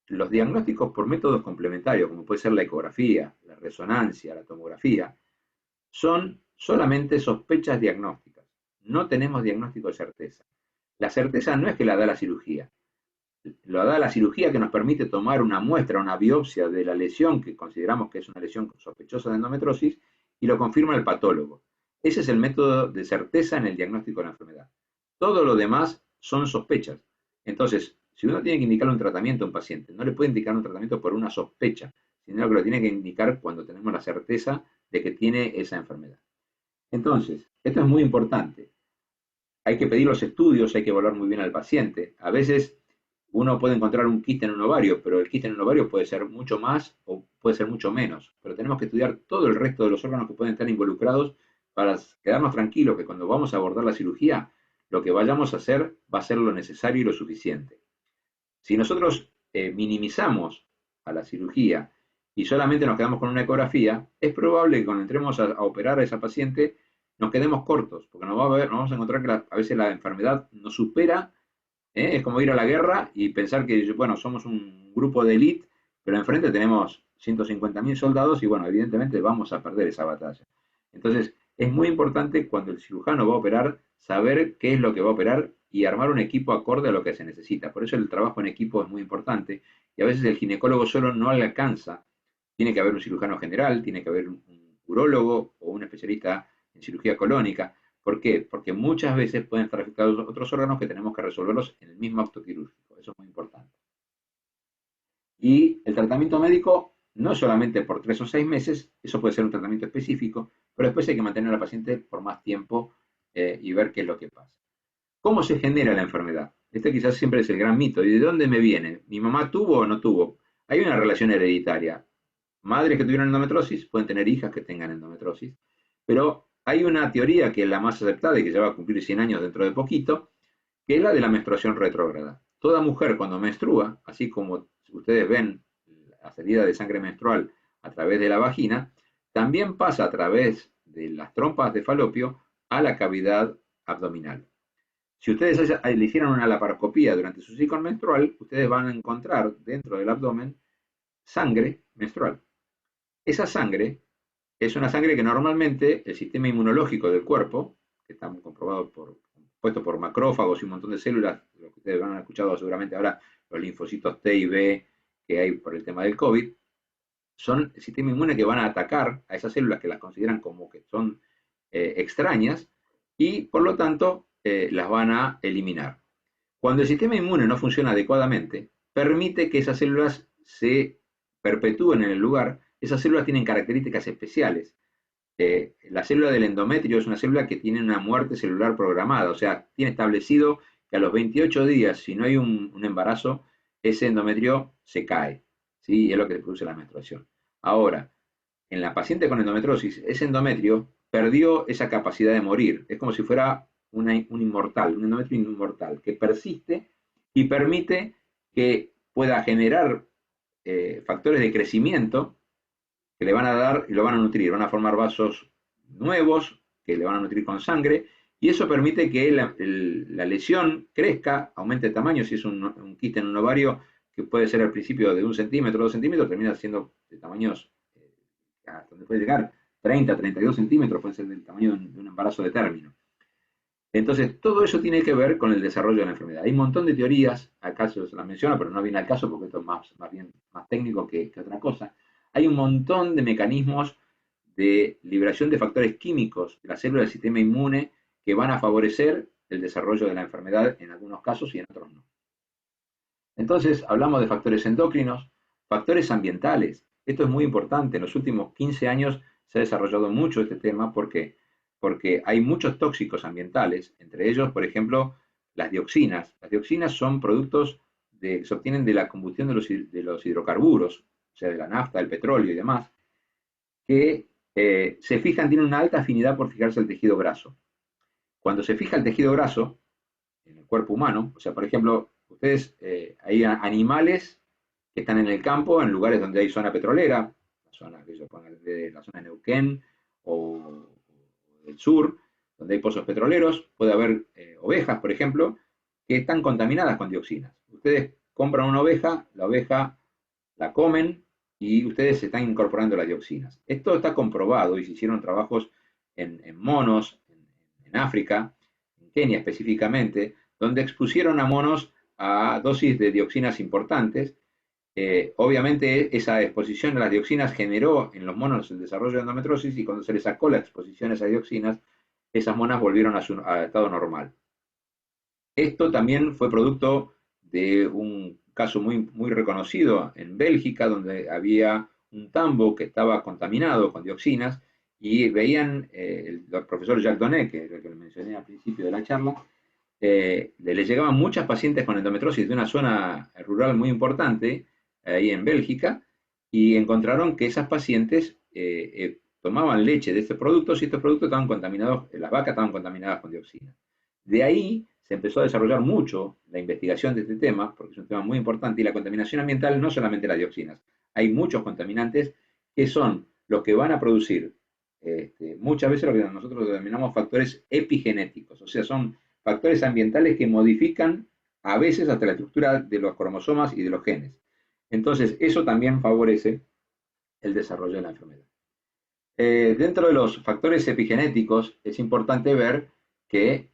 Los diagnósticos por métodos complementarios, como puede ser la ecografía, la resonancia, la tomografía, son solamente sospechas diagnósticas. No tenemos diagnóstico de certeza. La certeza no es que la da la cirugía. Lo da la cirugía que nos permite tomar una muestra, una biopsia de la lesión, que consideramos que es una lesión sospechosa de endometriosis, y lo confirma el patólogo. Ese es el método de certeza en el diagnóstico de la enfermedad. Todo lo demás son sospechas. Entonces, si uno tiene que indicar un tratamiento a un paciente, no le puede indicar un tratamiento por una sospecha, sino que lo tiene que indicar cuando tenemos la certeza de que tiene esa enfermedad. Entonces, esto es muy importante. Hay que pedir los estudios, hay que evaluar muy bien al paciente. A veces uno puede encontrar un quiste en un ovario, pero el quiste en un ovario puede ser mucho más o puede ser mucho menos. Pero tenemos que estudiar todo el resto de los órganos que pueden estar involucrados para quedarnos tranquilos que cuando vamos a abordar la cirugía, lo que vayamos a hacer va a ser lo necesario y lo suficiente. Si nosotros minimizamos a la cirugía y solamente nos quedamos con una ecografía, es probable que cuando entremos a operar a esa paciente nos quedemos cortos, porque nos vamos a encontrar que a veces la enfermedad nos supera. Es como ir a la guerra y pensar que, bueno, somos un grupo de élite, pero enfrente tenemos 150.000 soldados y, bueno, evidentemente vamos a perder esa batalla. Entonces, es muy importante cuando el cirujano va a operar saber qué es lo que va a operar y armar un equipo acorde a lo que se necesita. Por eso el trabajo en equipo es muy importante y a veces el ginecólogo solo no le alcanza. Tiene que haber un cirujano general, tiene que haber un urólogo o un especialista en cirugía colónica. ¿Por qué? Porque muchas veces pueden estar afectados otros órganos que tenemos que resolverlos en el mismo acto quirúrgico. Eso es muy importante. Y el tratamiento médico no es solamente por 3 o 6 meses, eso puede ser un tratamiento específico, pero después hay que mantener al paciente por más tiempo y ver qué es lo que pasa. ¿Cómo se genera la enfermedad? Este quizás siempre es el gran mito. ¿Y de dónde me viene? ¿Mi mamá tuvo o no tuvo? Hay una relación hereditaria. Madres que tuvieron endometriosis pueden tener hijas que tengan endometriosis, pero hay una teoría que es la más aceptada y que ya va a cumplir 100 años dentro de poquito, que es la de la menstruación retrógrada. Toda mujer cuando menstrua, así como ustedes ven la salida de sangre menstrual a través de la vagina, también pasa a través de las trompas de falopio a la cavidad abdominal. Si ustedes le hicieran una laparoscopía durante su ciclo menstrual, ustedes van a encontrar dentro del abdomen sangre menstrual. Esa sangre es una sangre que normalmente el sistema inmunológico del cuerpo, que está comprobado puesto por macrófagos y un montón de células, lo que ustedes han escuchado seguramente ahora, los linfocitos T y B que hay por el tema del COVID, son el sistema inmune que van a atacar a esas células que las consideran como que son extrañas y por lo tanto las van a eliminar. Cuando el sistema inmune no funciona adecuadamente, permite que esas células se perpetúen en el lugar. Esas células tienen características especiales. La célula del endometrio es una célula que tiene una muerte celular programada, o sea, tiene establecido que a los 28 días, si no hay un embarazo, ese endometrio se cae, ¿sí? Y es lo que produce la menstruación. Ahora, en la paciente con endometriosis, ese endometrio perdió esa capacidad de morir, es como si fuera un inmortal, un endometrio inmortal, que persiste y permite que pueda generar factores de crecimiento que le van a dar y lo van a nutrir, van a formar vasos nuevos que le van a nutrir con sangre y eso permite que la lesión crezca, aumente de tamaño, si es un quiste en un ovario que puede ser al principio de 1 centímetro, 2 centímetros, termina siendo de tamaños hasta donde puede llegar 30, 32 centímetros, puede ser del tamaño de un embarazo de término. Entonces, todo eso tiene que ver con el desarrollo de la enfermedad. Hay un montón de teorías, acá se las menciono, pero no viene al caso porque esto es más bien más técnico que otra cosa. Hay un montón de mecanismos de liberación de factores químicos de las células del sistema inmune que van a favorecer el desarrollo de la enfermedad en algunos casos y en otros no. Entonces, hablamos de factores endocrinos, factores ambientales. Esto es muy importante. En los últimos 15 años se ha desarrollado mucho este tema porque hay muchos tóxicos ambientales, entre ellos, por ejemplo, las dioxinas. Las dioxinas son productos que se obtienen de la combustión de los hidrocarburos, o sea, de la nafta, el petróleo y demás, que se fijan, tienen una alta afinidad por fijarse al tejido graso. Cuando se fija el tejido graso en el cuerpo humano, o sea, por ejemplo, ustedes, hay animales que están en el campo, en lugares donde hay zona petrolera, la zona, de la zona de Neuquén o del sur, donde hay pozos petroleros, puede haber ovejas, por ejemplo, que están contaminadas con dioxinas. Ustedes compran una oveja, la oveja la comen y ustedes se están incorporando las dioxinas. Esto está comprobado y se hicieron trabajos en monos, en África, en Kenia específicamente, donde expusieron a monos a dosis de dioxinas importantes. Obviamente esa exposición a las dioxinas generó en los monos el desarrollo de endometriosis y cuando se les sacó la exposición a esas dioxinas, esas monas volvieron a su estado normal. Esto también fue producto de un caso muy reconocido en Bélgica, donde había un tambo que estaba contaminado con dioxinas y veían, el profesor Jacques Donnet, que es el que le mencioné al principio de la charla, le llegaban muchas pacientes con endometriosis de una zona rural muy importante, ahí en Bélgica, y encontraron que esas pacientes tomaban leche de estos productos y estos productos estaban contaminados, las vacas estaban contaminadas con dioxinas. De ahí se empezó a desarrollar mucho la investigación de este tema, porque es un tema muy importante, y la contaminación ambiental no solamente las dioxinas, hay muchos contaminantes que son los que van a producir muchas veces lo que nosotros denominamos factores epigenéticos, o sea, son factores ambientales que modifican a veces hasta la estructura de los cromosomas y de los genes. Entonces, eso también favorece el desarrollo de la enfermedad. Dentro de los factores epigenéticos es importante ver que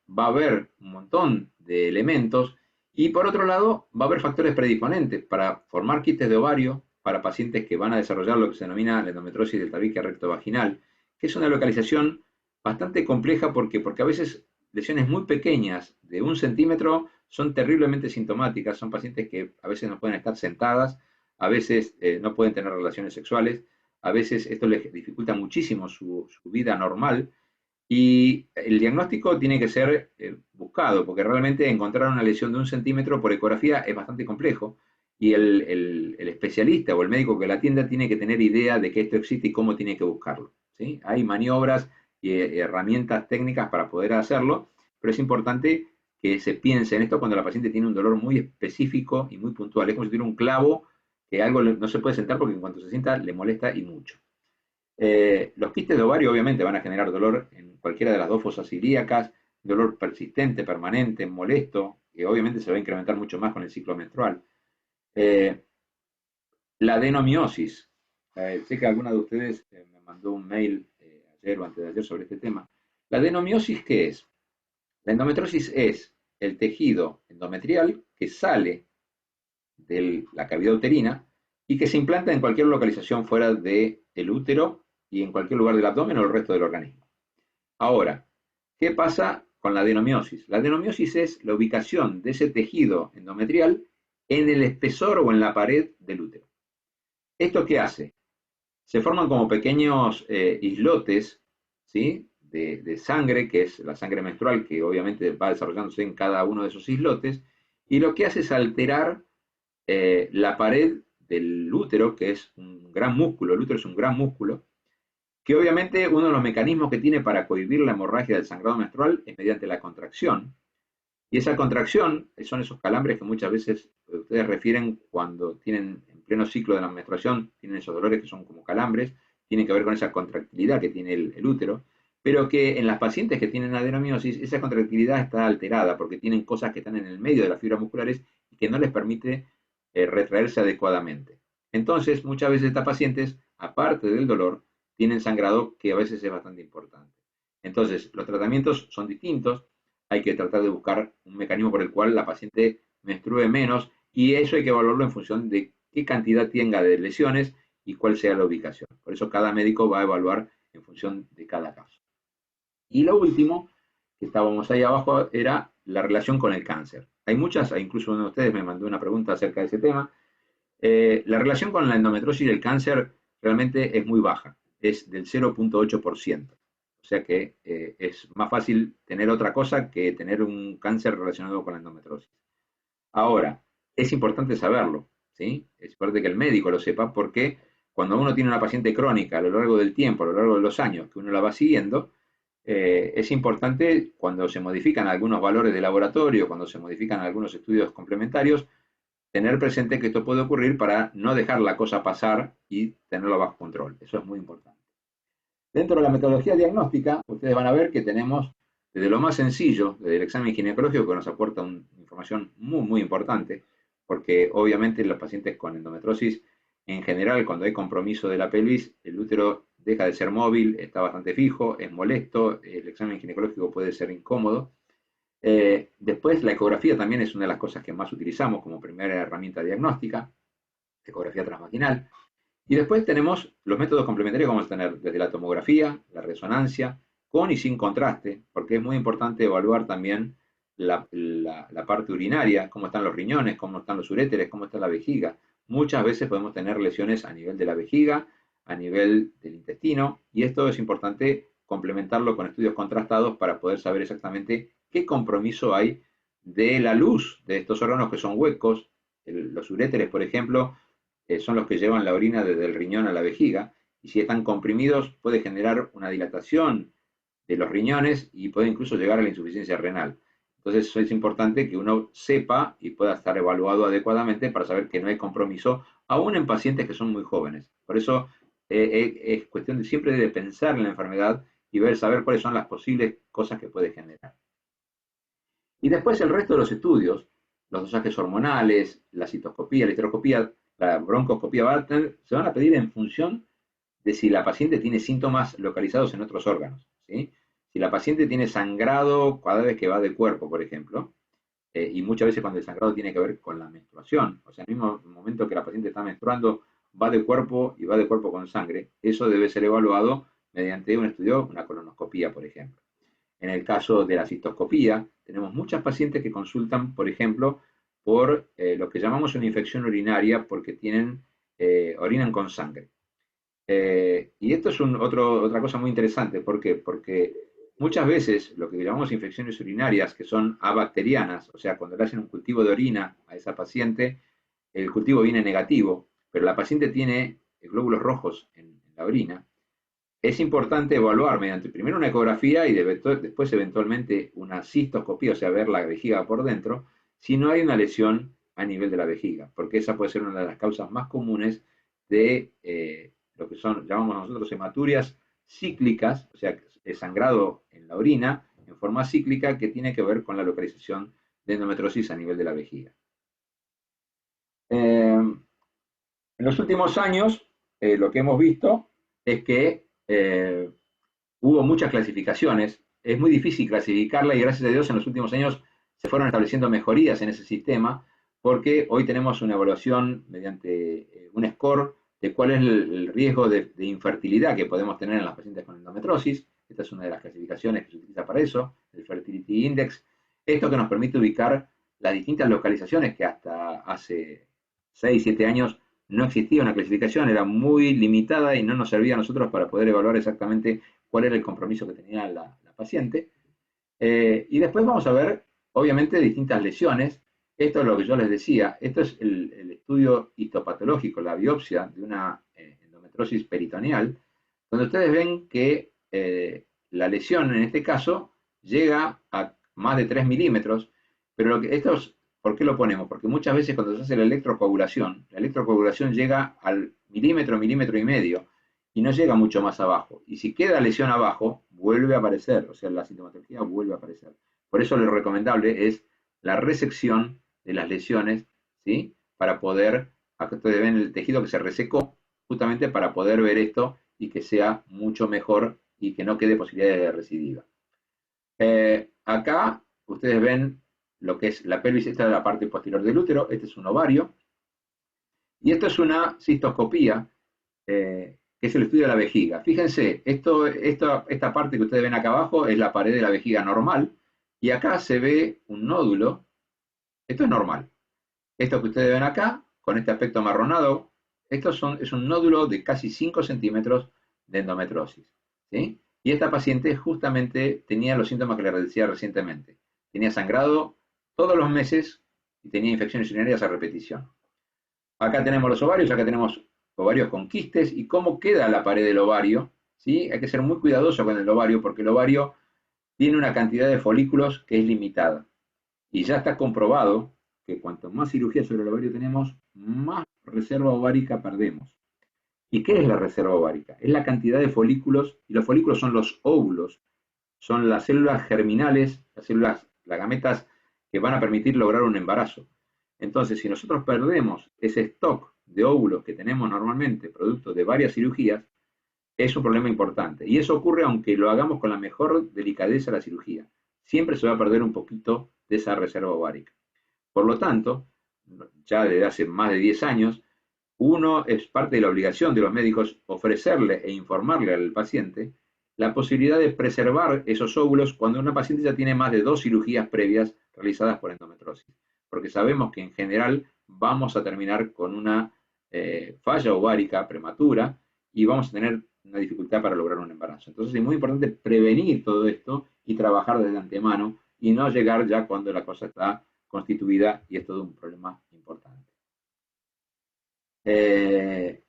va a haber un montón de elementos y por otro lado va a haber factores predisponentes para formar quistes de ovario para pacientes que van a desarrollar lo que se denomina la endometriosis del tabique rectovaginal, que es una localización bastante compleja porque a veces lesiones muy pequeñas de 1 centímetro son terriblemente sintomáticas, son pacientes que a veces no pueden estar sentadas, a veces no pueden tener relaciones sexuales, a veces esto les dificulta muchísimo su vida normal y el diagnóstico tiene que ser buscado, porque realmente encontrar una lesión de 1 centímetro por ecografía es bastante complejo y el especialista o el médico que la atienda tiene que tener idea de que esto existe y cómo tiene que buscarlo. ¿Sí? Hay maniobras y herramientas técnicas para poder hacerlo, pero es importante que se piense en esto cuando la paciente tiene un dolor muy específico y muy puntual. Es como si tuviera un clavo que algo no se puede sentar porque en cuanto se sienta le molesta y mucho. Los quistes de ovario obviamente van a generar dolor en cualquiera de las dos fosas ilíacas, dolor persistente, permanente, molesto, que obviamente se va a incrementar mucho más con el ciclo menstrual. Eh, la adenomiosis. Sé que alguna de ustedes me mandó un mail ayer o antes de ayer sobre este tema. ¿La adenomiosis qué es? La endometriosis es el tejido endometrial que sale de la cavidad uterina y que se implanta en cualquier localización fuera del útero y en cualquier lugar del abdomen o el resto del organismo. Ahora, ¿qué pasa con la adenomiosis? La adenomiosis es la ubicación de ese tejido endometrial en el espesor o en la pared del útero. ¿Esto qué hace? Se forman como pequeños islotes, ¿sí? de sangre, que es la sangre menstrual, que obviamente va desarrollándose en cada uno de esos islotes, y lo que hace es alterar la pared del útero, que es un gran músculo, el útero es un gran músculo, que obviamente uno de los mecanismos que tiene para cohibir la hemorragia del sangrado menstrual es mediante la contracción, y esa contracción son esos calambres que muchas veces ustedes refieren cuando tienen en pleno ciclo de la menstruación, tienen esos dolores que son como calambres, tienen que ver con esa contractilidad que tiene el útero, pero que en las pacientes que tienen adenomiosis, esa contractilidad está alterada porque tienen cosas que están en el medio de las fibras musculares y que no les permite retraerse adecuadamente. Entonces, muchas veces estas pacientes, aparte del dolor, tienen sangrado que a veces es bastante importante. Entonces, los tratamientos son distintos, hay que tratar de buscar un mecanismo por el cual la paciente menstrue menos y eso hay que evaluarlo en función de qué cantidad tenga de lesiones y cuál sea la ubicación. Por eso cada médico va a evaluar en función de cada caso. Y lo último, que estábamos ahí abajo, era la relación con el cáncer. Hay muchas, incluso uno de ustedes me mandó una pregunta acerca de ese tema. La relación con la endometriosis y el cáncer realmente es muy baja, es del 0,8%. O sea que es más fácil tener otra cosa que tener un cáncer relacionado con la endometriosis. Ahora, es importante saberlo, ¿sí? Es importante que el médico lo sepa porque cuando uno tiene una paciente crónica a lo largo del tiempo, a lo largo de los años que uno la va siguiendo, es importante cuando se modifican algunos valores de laboratorio, cuando se modifican algunos estudios complementarios, tener presente que esto puede ocurrir para no dejar la cosa pasar y tenerlo bajo control. Eso es muy importante. Dentro de la metodología diagnóstica, ustedes van a ver que tenemos desde lo más sencillo, desde el examen ginecológico, que nos aporta información muy, muy importante, porque obviamente los pacientes con endometriosis, en general, cuando hay compromiso de la pelvis, el útero deja de ser móvil, está bastante fijo, es molesto, el examen ginecológico puede ser incómodo. Después, la ecografía también es una de las cosas que más utilizamos como primera herramienta diagnóstica, ecografía transvaginal. Y después tenemos los métodos complementarios que vamos a tener desde la tomografía, la resonancia, con y sin contraste, porque es muy importante evaluar también la parte urinaria, cómo están los riñones, cómo están los uréteres, cómo está la vejiga. Muchas veces podemos tener lesiones a nivel de la vejiga, a nivel del intestino, y esto es importante complementarlo con estudios contrastados para poder saber exactamente qué compromiso hay de la luz de estos órganos que son huecos. Los uréteres, por ejemplo, son los que llevan la orina desde el riñón a la vejiga, y si están comprimidos puede generar una dilatación de los riñones y puede incluso llegar a la insuficiencia renal. Entonces es importante que uno sepa y pueda estar evaluado adecuadamente para saber que no hay compromiso, aún en pacientes que son muy jóvenes. Por eso es cuestión de siempre de pensar en la enfermedad y saber cuáles son las posibles cosas que puede generar. Y después el resto de los estudios, los dosajes hormonales, la citoscopía, la histeroscopía, la broncoscopía, se van a pedir en función de si la paciente tiene síntomas localizados en otros órganos. ¿Sí? Si la paciente tiene sangrado cada vez que va de cuerpo, por ejemplo, y muchas veces cuando el sangrado tiene que ver con la menstruación, o sea, en el mismo momento que la paciente está menstruando, va de cuerpo y va de cuerpo con sangre, eso debe ser evaluado mediante un estudio, una colonoscopía, por ejemplo. En el caso de la cistoscopía, tenemos muchas pacientes que consultan, por ejemplo, por lo que llamamos una infección urinaria porque orinan con sangre. Y esto es otra cosa muy interesante. ¿Por qué? Porque muchas veces lo que llamamos infecciones urinarias, que son abacterianas, o sea, cuando le hacen un cultivo de orina a esa paciente, el cultivo viene negativo, pero la paciente tiene glóbulos rojos en la orina. Es importante evaluar mediante primero una ecografía y después eventualmente una cistoscopía, o sea, ver la vejiga por dentro, si no hay una lesión a nivel de la vejiga, porque esa puede ser una de las causas más comunes de lo que llamamos nosotros hematurias cíclicas, o sea, sangrado en la orina en forma cíclica que tiene que ver con la localización de endometriosis a nivel de la vejiga. En los últimos años, lo que hemos visto es que hubo muchas clasificaciones, es muy difícil clasificarla y gracias a Dios en los últimos años se fueron estableciendo mejorías en ese sistema porque hoy tenemos una evaluación mediante un score de cuál es el riesgo de infertilidad que podemos tener en las pacientes con endometriosis. Esta es una de las clasificaciones que se utiliza para eso, el Fertility Index. Esto que nos permite ubicar las distintas localizaciones que hasta hace 6, 7 años no existía una clasificación, era muy limitada y no nos servía a nosotros para poder evaluar exactamente cuál era el compromiso que tenía la paciente. Y después vamos a ver, obviamente, distintas lesiones. Esto es lo que yo les decía, esto es el estudio histopatológico, la biopsia de una endometriosis peritoneal, donde ustedes ven que la lesión en este caso llega a más de 3 milímetros, pero ¿por qué lo ponemos? Porque muchas veces cuando se hace la electrocoagulación llega al milímetro, milímetro y medio, y no llega mucho más abajo. Y si queda lesión abajo, vuelve a aparecer, o sea, la sintomatología vuelve a aparecer. Por eso lo recomendable es la resección de las lesiones, ¿sí? Para poder, acá ustedes ven el tejido que se resecó, justamente para poder ver esto y que sea mucho mejor y que no quede posibilidad de recidiva. Acá ustedes ven lo que es la pelvis, esta es la parte posterior del útero, este es un ovario, y esto es una cistoscopía que es el estudio de la vejiga. Fíjense, esta parte que ustedes ven acá abajo es la pared de la vejiga normal, y acá se ve un nódulo. Esto es normal. Esto que ustedes ven acá, con este aspecto amarronado, es un nódulo de casi 5 centímetros de endometriosis, ¿sí? Y esta paciente justamente tenía los síntomas que les decía recientemente. Tenía sangrado todos los meses y tenía infecciones urinarias a repetición. Acá tenemos los ovarios, acá tenemos ovarios con quistes, y cómo queda la pared del ovario, ¿sí? Hay que ser muy cuidadoso con el ovario, porque el ovario tiene una cantidad de folículos que es limitada. Y ya está comprobado que cuanto más cirugía sobre el ovario tenemos, más reserva ovárica perdemos. ¿Y qué es la reserva ovárica? Es la cantidad de folículos, y los folículos son los óvulos, son las células germinales, las gametas que van a permitir lograr un embarazo. Entonces, si nosotros perdemos ese stock de óvulos que tenemos normalmente, producto de varias cirugías, es un problema importante. Y eso ocurre aunque lo hagamos con la mejor delicadeza la cirugía. Siempre se va a perder un poquito de esa reserva ovárica. Por lo tanto, ya desde hace más de 10 años, es parte de la obligación de los médicos ofrecerle e informarle al paciente la posibilidad de preservar esos óvulos cuando una paciente ya tiene más de 2 cirugías previas realizadas por endometriosis. Porque sabemos que en general vamos a terminar con una falla ovárica prematura y vamos a tener una dificultad para lograr un embarazo. Entonces es muy importante prevenir todo esto y trabajar desde antemano y no llegar ya cuando la cosa está constituida y es todo un problema importante. Eh,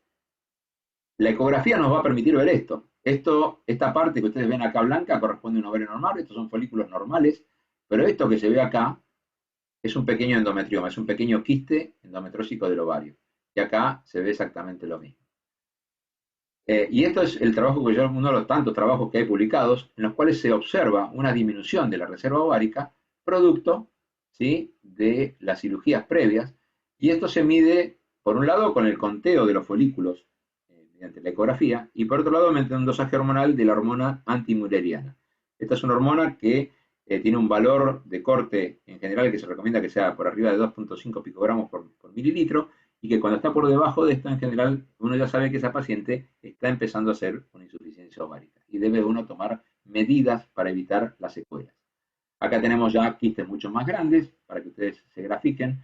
la ecografía nos va a permitir ver esto. Esta parte que ustedes ven acá blanca corresponde a un ovario normal, estos son folículos normales, pero esto que se ve acá es un pequeño endometrioma, es un pequeño quiste endometrósico del ovario. Y acá se ve exactamente lo mismo. Y esto es el trabajo que yo, uno de los tantos trabajos que hay publicados, en los cuales se observa una disminución de la reserva ovárica, producto, ¿sí?, de las cirugías previas, y esto se mide, por un lado, con el conteo de los folículos mediante la ecografía, y por otro lado, mediante un dosaje hormonal de la hormona antimülleriana. Esta es una hormona que tiene un valor de corte en general que se recomienda que sea por arriba de 2,5 picogramos por mililitro, y que cuando está por debajo de esto, en general, uno ya sabe que esa paciente está empezando a hacer una insuficiencia ovárica y debe uno tomar medidas para evitar las secuelas. Acá tenemos ya quistes mucho más grandes para que ustedes se grafiquen,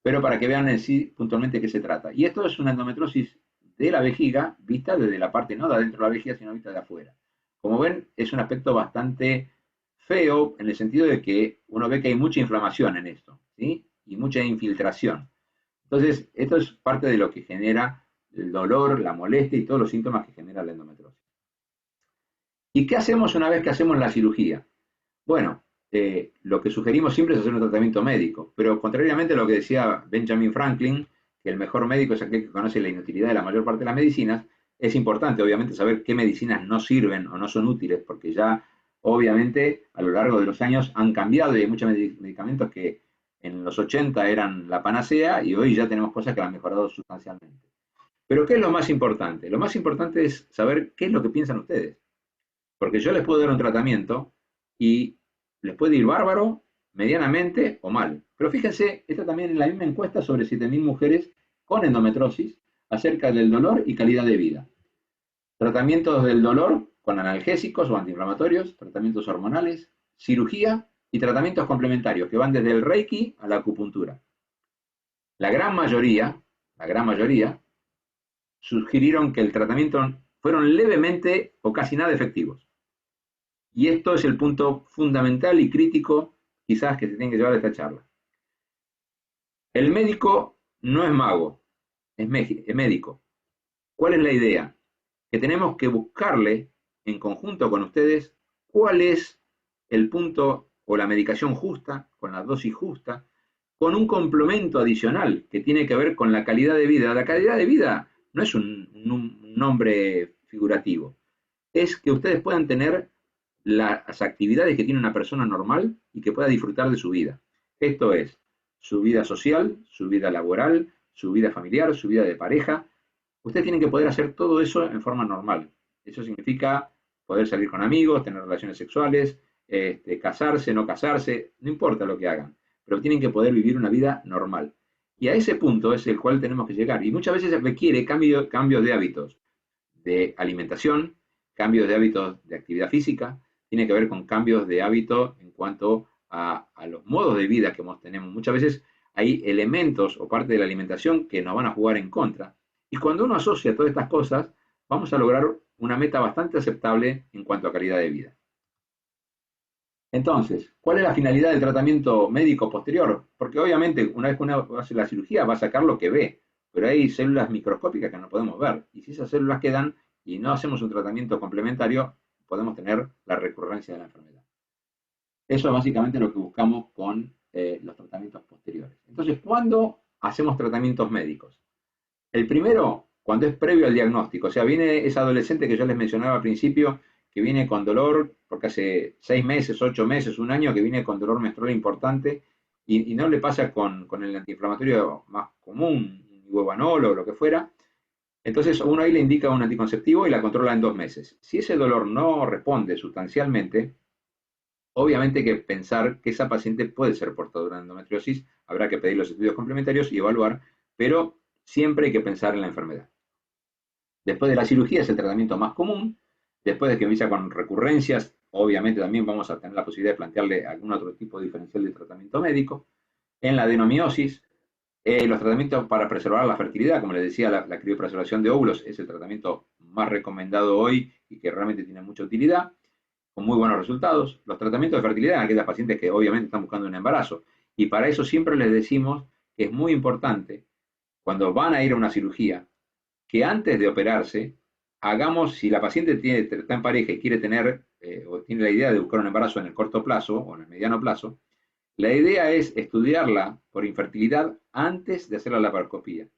pero para que vean en sí puntualmente de qué se trata. Y esto es una endometriosis de la vejiga vista desde la parte no de adentro de la vejiga, sino vista de afuera. Como ven, es un aspecto bastante feo en el sentido de que uno ve que hay mucha inflamación en esto, ¿sí?, y mucha infiltración. Entonces, esto es parte de lo que genera el dolor, la molestia y todos los síntomas que genera la endometriosis. ¿Y qué hacemos una vez que hacemos la cirugía? Bueno, lo que sugerimos siempre es hacer un tratamiento médico, pero contrariamente a lo que decía Benjamin Franklin, que el mejor médico es aquel que conoce la inutilidad de la mayor parte de las medicinas, es importante obviamente saber qué medicinas no sirven o no son útiles, porque ya obviamente a lo largo de los años han cambiado y hay muchos medicamentos que en los 80 eran la panacea y hoy ya tenemos cosas que han mejorado sustancialmente. Pero ¿qué es lo más importante? Lo más importante es saber qué es lo que piensan ustedes. Porque yo les puedo dar un tratamiento y les puede ir bárbaro, medianamente o mal. Pero fíjense, esta también es la misma encuesta sobre 7.000 mujeres con endometriosis acerca del dolor y calidad de vida. Tratamientos del dolor con analgésicos o antiinflamatorios, tratamientos hormonales, cirugía y tratamientos complementarios que van desde el Reiki a la acupuntura. La gran mayoría, sugirieron que el tratamiento fueron levemente o casi nada efectivos. Y esto es el punto fundamental y crítico quizás que se tiene que llevar a esta charla. El médico no es mago, es médico. ¿Cuál es la idea? Que tenemos que buscarle en conjunto con ustedes cuál es el punto o la medicación justa, con la dosis justa, con un complemento adicional que tiene que ver con la calidad de vida. La calidad de vida no es un nombre figurativo, es que ustedes puedan tener las actividades que tiene una persona normal y que pueda disfrutar de su vida. Esto es su vida social, su vida laboral, su vida familiar, su vida de pareja. Ustedes tienen que poder hacer todo eso en forma normal. Eso significa poder salir con amigos, tener relaciones sexuales, casarse, no casarse, no importa lo que hagan, pero tienen que poder vivir una vida normal. Y a ese punto es el cual tenemos que llegar. Y muchas veces requiere cambios de hábitos. de alimentación, cambios de hábitos de actividad física, tiene que ver con cambios de hábito en cuanto a los modos de vida que tenemos. Muchas veces hay elementos o parte de la alimentación que nos van a jugar en contra. Y cuando uno asocia todas estas cosas, vamos a lograr una meta bastante aceptable en cuanto a calidad de vida. Entonces, ¿cuál es la finalidad del tratamiento médico posterior? Porque obviamente una vez que uno hace la cirugía va a sacar lo que ve, pero hay células microscópicas que no podemos ver. Y si esas células quedan y no hacemos un tratamiento complementario, podemos tener la recurrencia de la enfermedad. Eso es básicamente lo que buscamos con los tratamientos posteriores. Entonces, ¿cuándo hacemos tratamientos médicos? El primero, cuando es previo al diagnóstico. O sea, viene ese adolescente que yo les mencionaba al principio, que viene con dolor, porque hace 6 meses, 8 meses, un año, que viene con dolor menstrual importante, y no le pasa con el antiinflamatorio más común, Ivovanol o lo que fuera. Entonces, uno ahí le indica un anticonceptivo y la controla en 2 meses. Si ese dolor no responde sustancialmente, obviamente hay que pensar que esa paciente puede ser portadora de endometriosis, habrá que pedir los estudios complementarios y evaluar, pero siempre hay que pensar en la enfermedad. Después de la cirugía es el tratamiento más común, después de que empieza con recurrencias, obviamente también vamos a tener la posibilidad de plantearle algún otro tipo de diferencial de tratamiento médico. En la adenomiosis, los tratamientos para preservar la fertilidad, como les decía, la criopreservación de óvulos es el tratamiento más recomendado hoy y que realmente tiene mucha utilidad, con muy buenos resultados. Los tratamientos de fertilidad en aquellas pacientes que obviamente están buscando un embarazo. Y para eso siempre les decimos que es muy importante, cuando van a ir a una cirugía, que antes de operarse, hagamos, si la paciente está en pareja y quiere tener, o tiene la idea de buscar un embarazo en el corto plazo o en el mediano plazo, la idea es estudiarla por infertilidad antes de hacer la laparoscopía,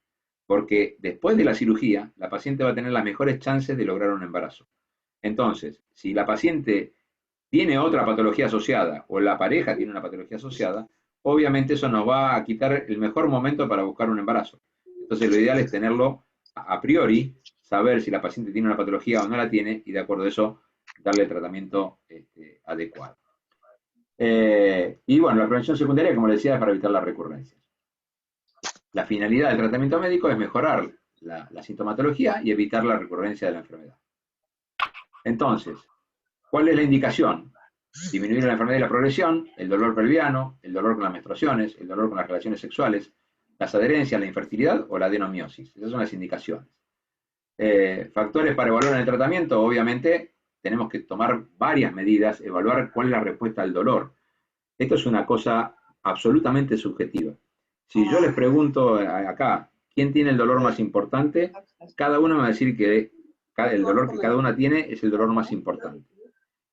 porque después de la cirugía, la paciente va a tener las mejores chances de lograr un embarazo. Entonces, si la paciente tiene otra patología asociada o la pareja tiene una patología asociada, obviamente eso nos va a quitar el mejor momento para buscar un embarazo. Entonces, lo ideal es tenerlo a priori, saber si la paciente tiene una patología o no la tiene y de acuerdo a eso darle el tratamiento adecuado. Y bueno, la prevención secundaria, como les decía, es para evitar las recurrencias. La finalidad del tratamiento médico es mejorar la sintomatología y evitar la recurrencia de la enfermedad. Entonces, ¿cuál es la indicación? Disminuir la enfermedad y la progresión, el dolor pelviano, el dolor con las menstruaciones, el dolor con las relaciones sexuales, las adherencias, la infertilidad o la adenomiosis. Esas son las indicaciones. Factores para evaluar en el tratamiento, obviamente tenemos que tomar varias medidas, evaluar cuál es la respuesta al dolor. Esto es una cosa absolutamente subjetiva. Si yo les pregunto acá, ¿quién tiene el dolor más importante? Cada uno me va a decir que el dolor que cada una tiene es el dolor más importante.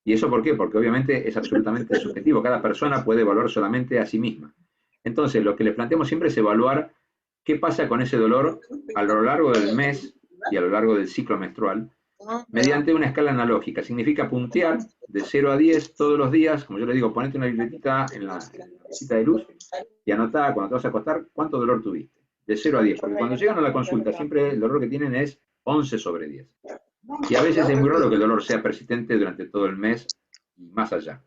¿Y eso por qué? Porque obviamente es absolutamente subjetivo. Cada persona puede evaluar solamente a sí misma. Entonces, lo que les planteamos siempre es evaluar qué pasa con ese dolor a lo largo del mes y a lo largo del ciclo menstrual mediante una escala analógica. Significa puntear de 0 a 10 todos los días. Como yo les digo, ponete una libretita en la mesita de luz y anotá cuando te vas a acostar cuánto dolor tuviste. De 0 a 10. Porque cuando llegan a la consulta, siempre el dolor que tienen es 11 sobre 10. Y a veces es muy raro que el dolor sea persistente durante todo el mes y más allá.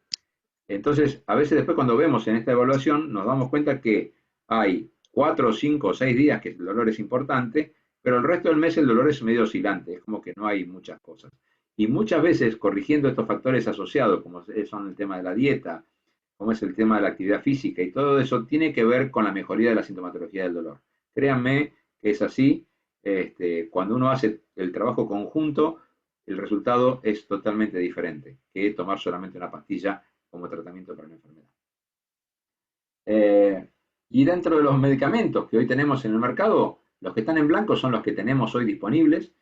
Entonces, a veces después cuando vemos en esta evaluación, nos damos cuenta que hay 4, 5 o 6 días que el dolor es importante, pero el resto del mes el dolor es medio oscilante, es como que no hay muchas cosas. Y muchas veces corrigiendo estos factores asociados, como son el tema de la dieta, como es el tema de la actividad física y todo eso, tiene que ver con la mejoría de la sintomatología del dolor. Créanme que es así, cuando uno hace el trabajo conjunto, el resultado es totalmente diferente que tomar solamente una pastilla como tratamiento para una enfermedad. Y dentro de los medicamentos que hoy tenemos en el mercado, los que están en blanco son los que tenemos hoy disponibles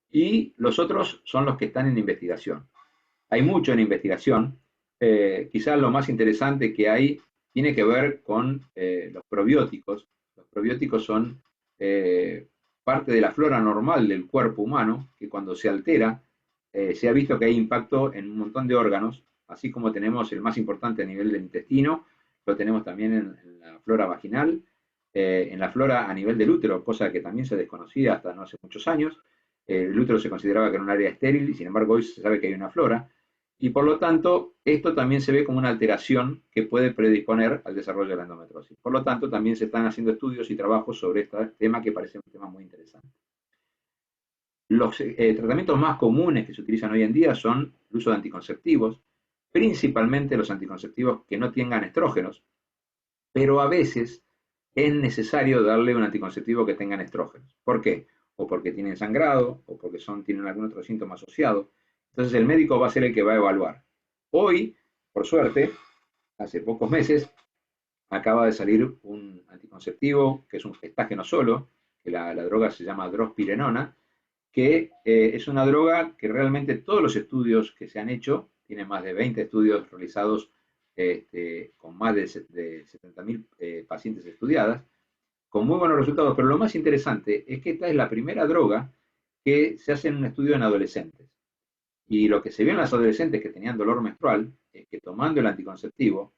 y los otros son los que están en investigación. Hay mucho en investigación. Quizás lo más interesante que hay tiene que ver con los probióticos. Los probióticos son parte de la flora normal del cuerpo humano, que cuando se altera, se ha visto que hay impacto en un montón de órganos, así como tenemos el más importante a nivel del intestino, lo tenemos también en la flora vaginal, en la flora a nivel del útero, cosa que también se desconocía hasta no hace muchos años. El útero se consideraba que era un área estéril y sin embargo hoy se sabe que hay una flora. Y por lo tanto, esto también se ve como una alteración que puede predisponer al desarrollo de la endometriosis. Por lo tanto, también se están haciendo estudios y trabajos sobre este tema que parece un tema muy interesante. Los tratamientos más comunes que se utilizan hoy en día son el uso de anticonceptivos, principalmente los anticonceptivos que no tengan estrógenos, pero a veces es necesario darle un anticonceptivo que tengan estrógenos. ¿Por qué? O porque tienen sangrado, o porque tienen algún otro síntoma asociado. Entonces el médico va a ser el que va a evaluar. Hoy, por suerte, hace pocos meses, acaba de salir un anticonceptivo que es un gestágeno solo, que la droga se llama drospirenona, que es una droga que realmente todos los estudios que se han hecho, tiene más de 20 estudios realizados con más de 70.000 pacientes estudiadas, con muy buenos resultados, pero lo más interesante es que esta es la primera droga que se hace en un estudio en adolescentes. Y lo que se vio en las adolescentes que tenían dolor menstrual es que tomando el anticonceptivo,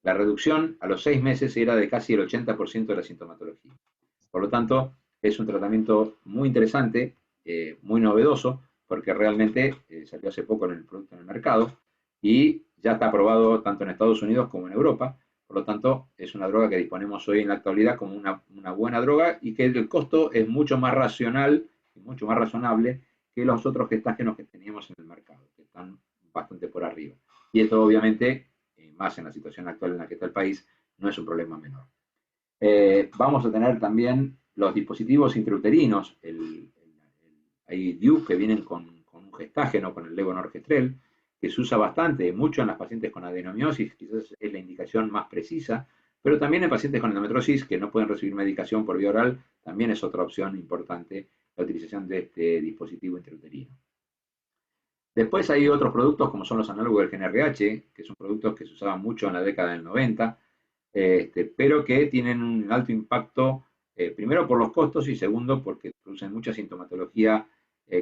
la reducción a los 6 meses era de casi el 80% de la sintomatología. Por lo tanto, es un tratamiento muy interesante, muy novedoso, porque realmente salió hace poco en el producto en el mercado y ya está aprobado tanto en Estados Unidos como en Europa. Por lo tanto, es una droga que disponemos hoy en la actualidad como una buena droga y que el costo es mucho más racional y mucho más razonable que los otros gestágenos que teníamos en el mercado, que están bastante por arriba. Y esto obviamente, más en la situación actual en la que está el país, no es un problema menor. Vamos a tener también los dispositivos intrauterinos, hay DIU que vienen con un gestágeno, con el levonorgestrel, que se usa bastante, mucho en las pacientes con adenomiosis, quizás es la indicación más precisa, pero también en pacientes con endometriosis que no pueden recibir medicación por vía oral, también es otra opción importante la utilización de este dispositivo intrauterino. Después hay otros productos como son los análogos del GnRH, que son productos que se usaban mucho en la década del 90, pero que tienen un alto impacto, primero por los costos y segundo porque producen mucha sintomatología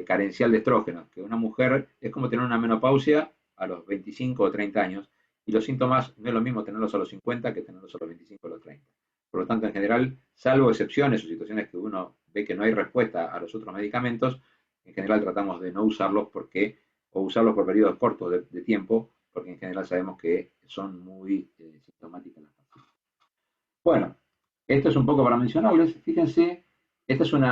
carencial de estrógenos, que una mujer es como tener una menopausia a los 25 o 30 años y los síntomas no es lo mismo tenerlos a los 50 que tenerlos a los 25 o los 30. Por lo tanto, en general, salvo excepciones o situaciones que uno ve que no hay respuesta a los otros medicamentos, en general tratamos de no usarlos porque o usarlos por periodos cortos de tiempo, porque en general sabemos que son muy sintomáticas las pacientes. Bueno, esto es un poco para mencionarles. Fíjense, este es un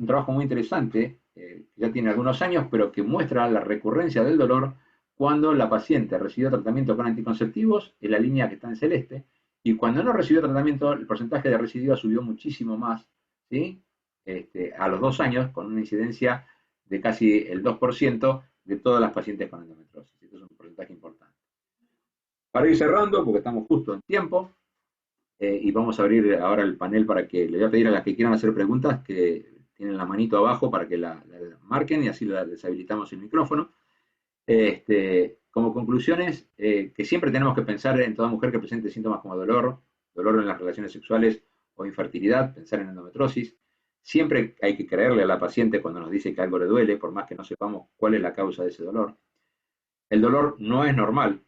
trabajo muy interesante, que ya tiene algunos años, pero que muestra la recurrencia del dolor cuando la paciente recibió tratamiento con anticonceptivos, en la línea que está en celeste, y cuando no recibió tratamiento, el porcentaje de recidiva subió muchísimo más, ¿sí? A los 2 años, con una incidencia de casi el 2% de todas las pacientes con endometriosis. Esto es un porcentaje importante. Para ir cerrando, porque estamos justo en tiempo, y vamos a abrir ahora el panel para que le voy a pedir a las que quieran hacer preguntas que tienen la manito abajo para que la marquen y así deshabilitamos el micrófono. Como conclusiones, que siempre tenemos que pensar en toda mujer que presente síntomas como dolor en las relaciones sexuales o infertilidad, pensar en endometriosis. Siempre hay que creerle a la paciente cuando nos dice que algo le duele, por más que no sepamos cuál es la causa de ese dolor. El dolor no es normal,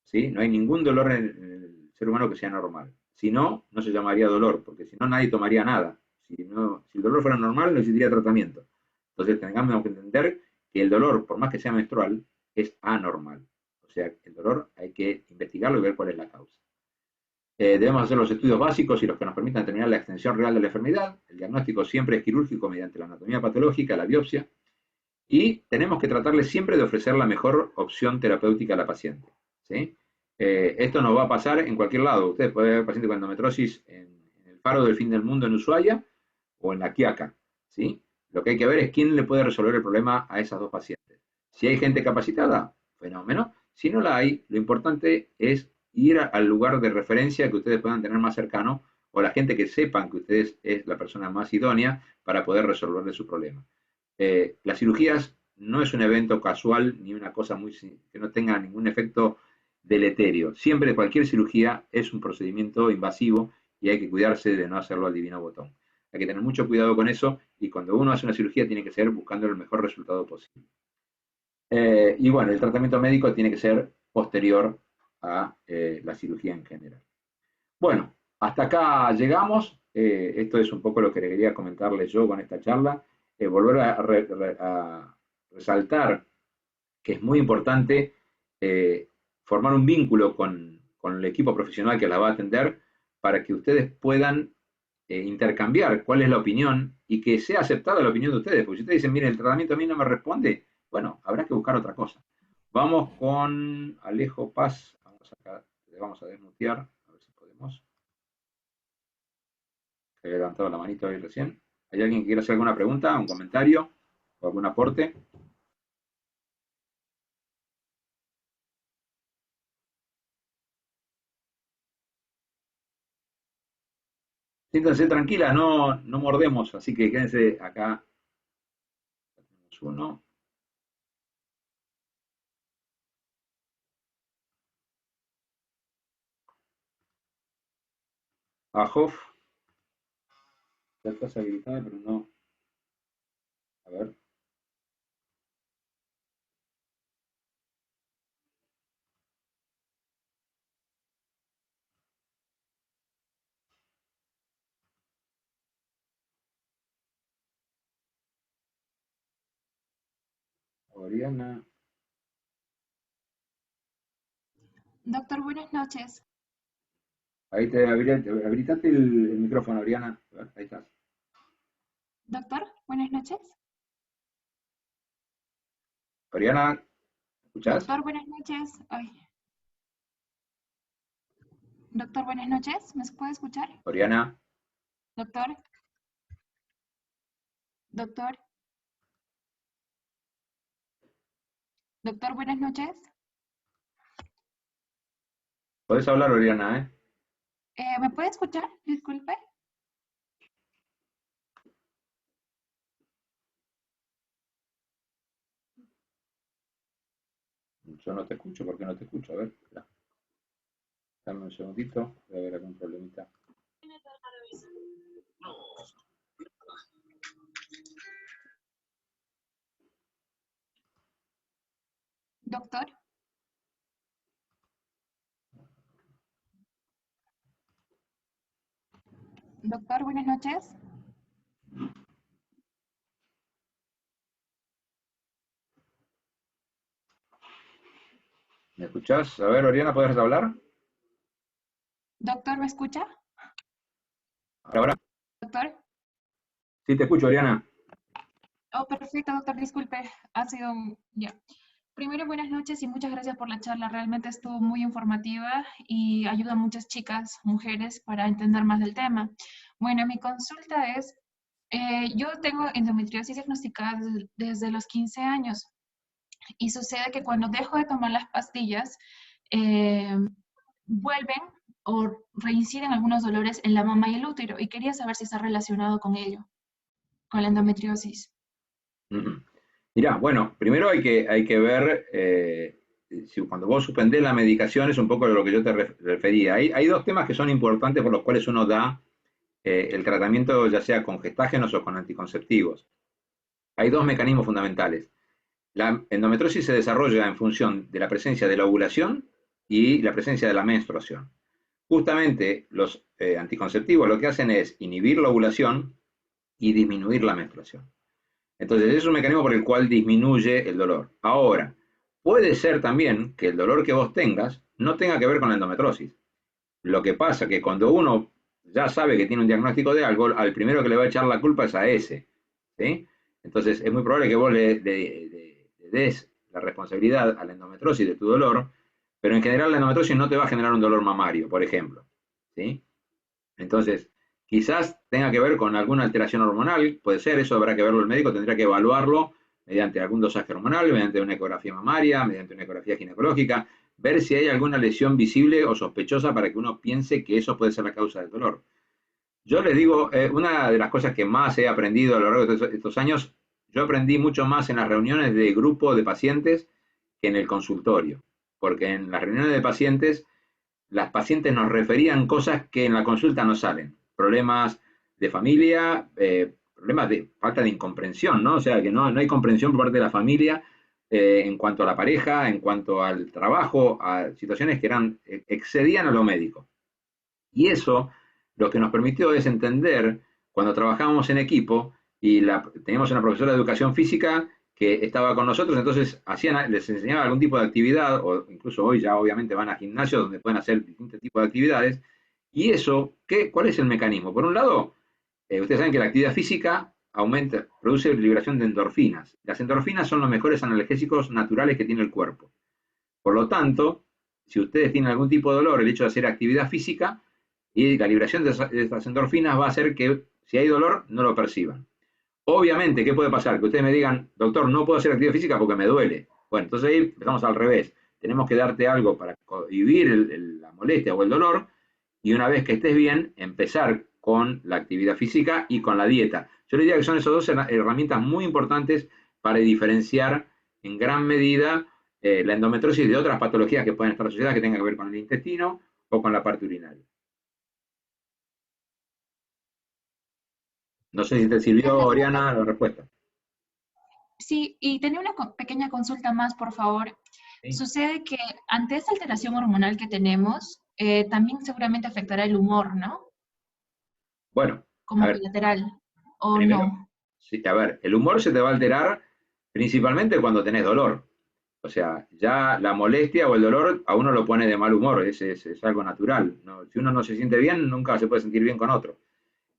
¿sí? No hay ningún dolor en el ser humano que sea normal. Si no, no se llamaría dolor, porque si no nadie tomaría nada. Si el dolor fuera normal, no existiría tratamiento. Entonces tengamos que entender que el dolor, por más que sea menstrual, es anormal. O sea, el dolor hay que investigarlo y ver cuál es la causa. Debemos hacer los estudios básicos y los que nos permitan determinar la extensión real de la enfermedad. El diagnóstico siempre es quirúrgico mediante la anatomía patológica, la biopsia, y tenemos que tratarle siempre de ofrecer la mejor opción terapéutica a la paciente, ¿sí? Esto nos va a pasar en cualquier lado. Usted puede ver paciente con endometriosis en el Faro del Fin del Mundo en Ushuaia o en La Quiaca, ¿sí? Lo que hay que ver es quién le puede resolver el problema a esas dos pacientes. Si hay gente capacitada, fenómeno. Si no la hay, lo importante es ir al lugar de referencia que ustedes puedan tener más cercano o la gente que sepan que ustedes es la persona más idónea para poder resolverle su problema. Las cirugías no es un evento casual ni una cosa que no tenga ningún efecto deleterio. Siempre cualquier cirugía es un procedimiento invasivo y hay que cuidarse de no hacerlo al divino botón. Hay que tener mucho cuidado con eso y cuando uno hace una cirugía tiene que ser buscando el mejor resultado posible. Y bueno, el tratamiento médico tiene que ser posterior a la cirugía en general. Bueno, hasta acá llegamos. Esto es un poco lo que quería comentarles yo con esta charla. Volver a resaltar que es muy importante formar un vínculo con el equipo profesional que la va a atender para que ustedes puedan intercambiar cuál es la opinión y que sea aceptada la opinión de ustedes. Porque si ustedes dicen, mire, el tratamiento a mí no me responde, bueno, habrá que buscar otra cosa. Vamos con Alejo Paz. Le vamos a desmutear, a ver si podemos. Se había levantado la manito ahí recién. ¿Hay alguien que quiera hacer alguna pregunta, un comentario o algún aporte? Siéntanse tranquila, no mordemos, así que quédense acá. Tenemos uno. Ajof. Ya estás habilitada, pero no. A ver. Oriana. Doctor, buenas noches. Ahí te habilitaste el micrófono, Oriana. A ver, ahí estás. Doctor, buenas noches. Oriana, ¿escuchás? Doctor, buenas noches. Ay. Doctor, buenas noches. ¿Me puede escuchar? Oriana, Doctor, doctor, doctor, buenas noches. podés hablar, Oriana, ¿eh? ¿Me puede escuchar? Disculpe. Yo no te escucho, ¿por qué no te escucho? A ver, espera, dame un segundito, voy a ver algún problemita. Doctor, doctor, buenas noches. ¿Me escuchás? A ver, Oriana, ¿podés hablar? Doctor, ¿me escucha? Ahora, Doctor. sí te escucho, Oriana. Oh, perfecto, doctor, disculpe. Ha sido ya. Primero, buenas noches y muchas gracias por la charla. Realmente estuvo muy informativa y ayuda a muchas chicas, mujeres, para entender más del tema. Bueno, mi consulta es, yo tengo endometriosis diagnosticada desde los 15 años y sucede que cuando dejo de tomar las pastillas, eh, vuelven o reinciden algunos dolores en la mama y el útero y quería saber si está relacionado con ello, con la endometriosis. Ujú. Mirá, bueno, primero hay que ver si cuando vos suspendés la medicación es un poco de lo que yo te refería. Hay dos temas que son importantes por los cuales uno da el tratamiento, ya sea con gestágenos o con anticonceptivos. Hay dos mecanismos fundamentales. La endometriosis se desarrolla en función de la presencia de la ovulación y la presencia de la menstruación. Justamente los anticonceptivos lo que hacen es inhibir la ovulación y disminuir la menstruación. Entonces, es un mecanismo por el cual disminuye el dolor. Ahora, puede ser también que el dolor que vos tengas no tenga que ver con la endometriosis. Lo que pasa es que cuando uno ya sabe que tiene un diagnóstico de algo, al primero que le va a echar la culpa es a ese. ¿Sí? Entonces, es muy probable que vos le des la responsabilidad a la endometriosis de tu dolor, pero en general la endometriosis no te va a generar un dolor mamario, por ejemplo. ¿Sí? Entonces, quizás tenga que ver con alguna alteración hormonal, puede ser, eso habrá que verlo el médico, tendrá que evaluarlo mediante algún dosaje hormonal, mediante una ecografía mamaria, mediante una ecografía ginecológica, ver si hay alguna lesión visible o sospechosa para que uno piense que eso puede ser la causa del dolor. Yo les digo, una de las cosas que más he aprendido a lo largo de estos años, yo aprendí mucho más en las reuniones de grupo de pacientes que en el consultorio, porque en las reuniones de pacientes las pacientes nos referían cosas que en la consulta no salen. Problemas de familia, problemas de falta de incomprensión, ¿no? O sea, que no hay comprensión por parte de la familia en cuanto a la pareja, en cuanto al trabajo, a situaciones que excedían a lo médico. Y eso lo que nos permitió es entender, cuando trabajábamos en equipo, y teníamos una profesora de educación física que estaba con nosotros, entonces les enseñaba algún tipo de actividad, o incluso hoy ya obviamente van a gimnasios donde pueden hacer distintos tipos de actividades, y eso, ¿cuál es el mecanismo? Por un lado, Ustedes saben que la actividad física aumenta, produce liberación de endorfinas. Las endorfinas son los mejores analgésicos naturales que tiene el cuerpo. Por lo tanto, si ustedes tienen algún tipo de dolor, el hecho de hacer actividad física y la liberación de estas endorfinas va a hacer que si hay dolor no lo perciban. Obviamente, ¿qué puede pasar? Que ustedes me digan, doctor, no puedo hacer actividad física porque me duele. Bueno, entonces ahí empezamos al revés. Tenemos que darte algo para cohibir la molestia o el dolor, y una vez que estés bien, empezar con la actividad física y con la dieta. Yo le diría que son esas dos herramientas muy importantes para diferenciar en gran medida la endometriosis de otras patologías que pueden estar asociadas, que tengan que ver con el intestino o con la parte urinaria. No sé si te sirvió, Gracias, doctor. Oriana, la respuesta. Sí, y tenía una pequeña consulta más, por favor. Sí. Sucede que ante esta alteración hormonal que tenemos, también seguramente afectará el humor, ¿no? Bueno, a Como ver, colateral, ¿o primero, no? sí, a ver, el humor se te va a alterar principalmente cuando tenés dolor. O sea, ya la molestia o el dolor a uno lo pone de mal humor, es algo natural, ¿no? Si uno no se siente bien, nunca se puede sentir bien con otro.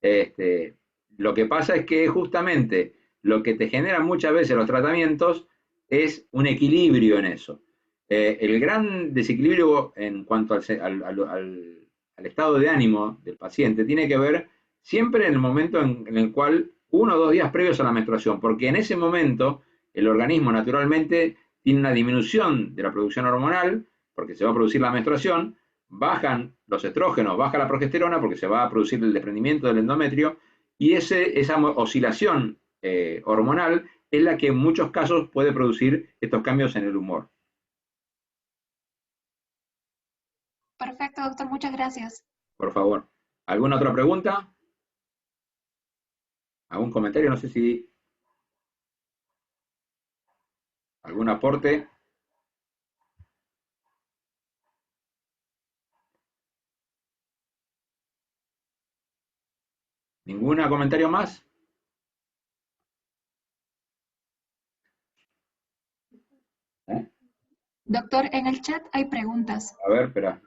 Este, lo que pasa es que justamente lo que te generan muchas veces los tratamientos es un equilibrio en eso. El gran desequilibrio en cuanto al estado de ánimo del paciente tiene que ver siempre en el momento en el cual 1 o 2 días previos a la menstruación, porque en ese momento el organismo naturalmente tiene una disminución de la producción hormonal, porque se va a producir la menstruación, bajan los estrógenos, baja la progesterona porque se va a producir el desprendimiento del endometrio, y esa oscilación hormonal es la que en muchos casos puede producir estos cambios en el humor. Perfecto, doctor, muchas gracias. Por favor. ¿Alguna otra pregunta? ¿Algún comentario? No sé si algún aporte. ¿Ningún comentario más? ¿Eh? Doctor, en el chat hay preguntas. A ver, espera.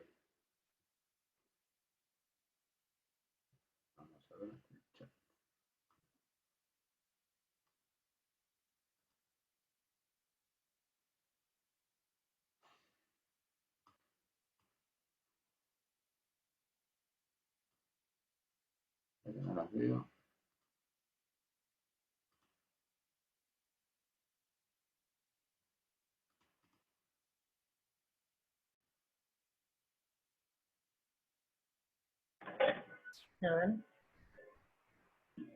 Vamos a ver. No las veo.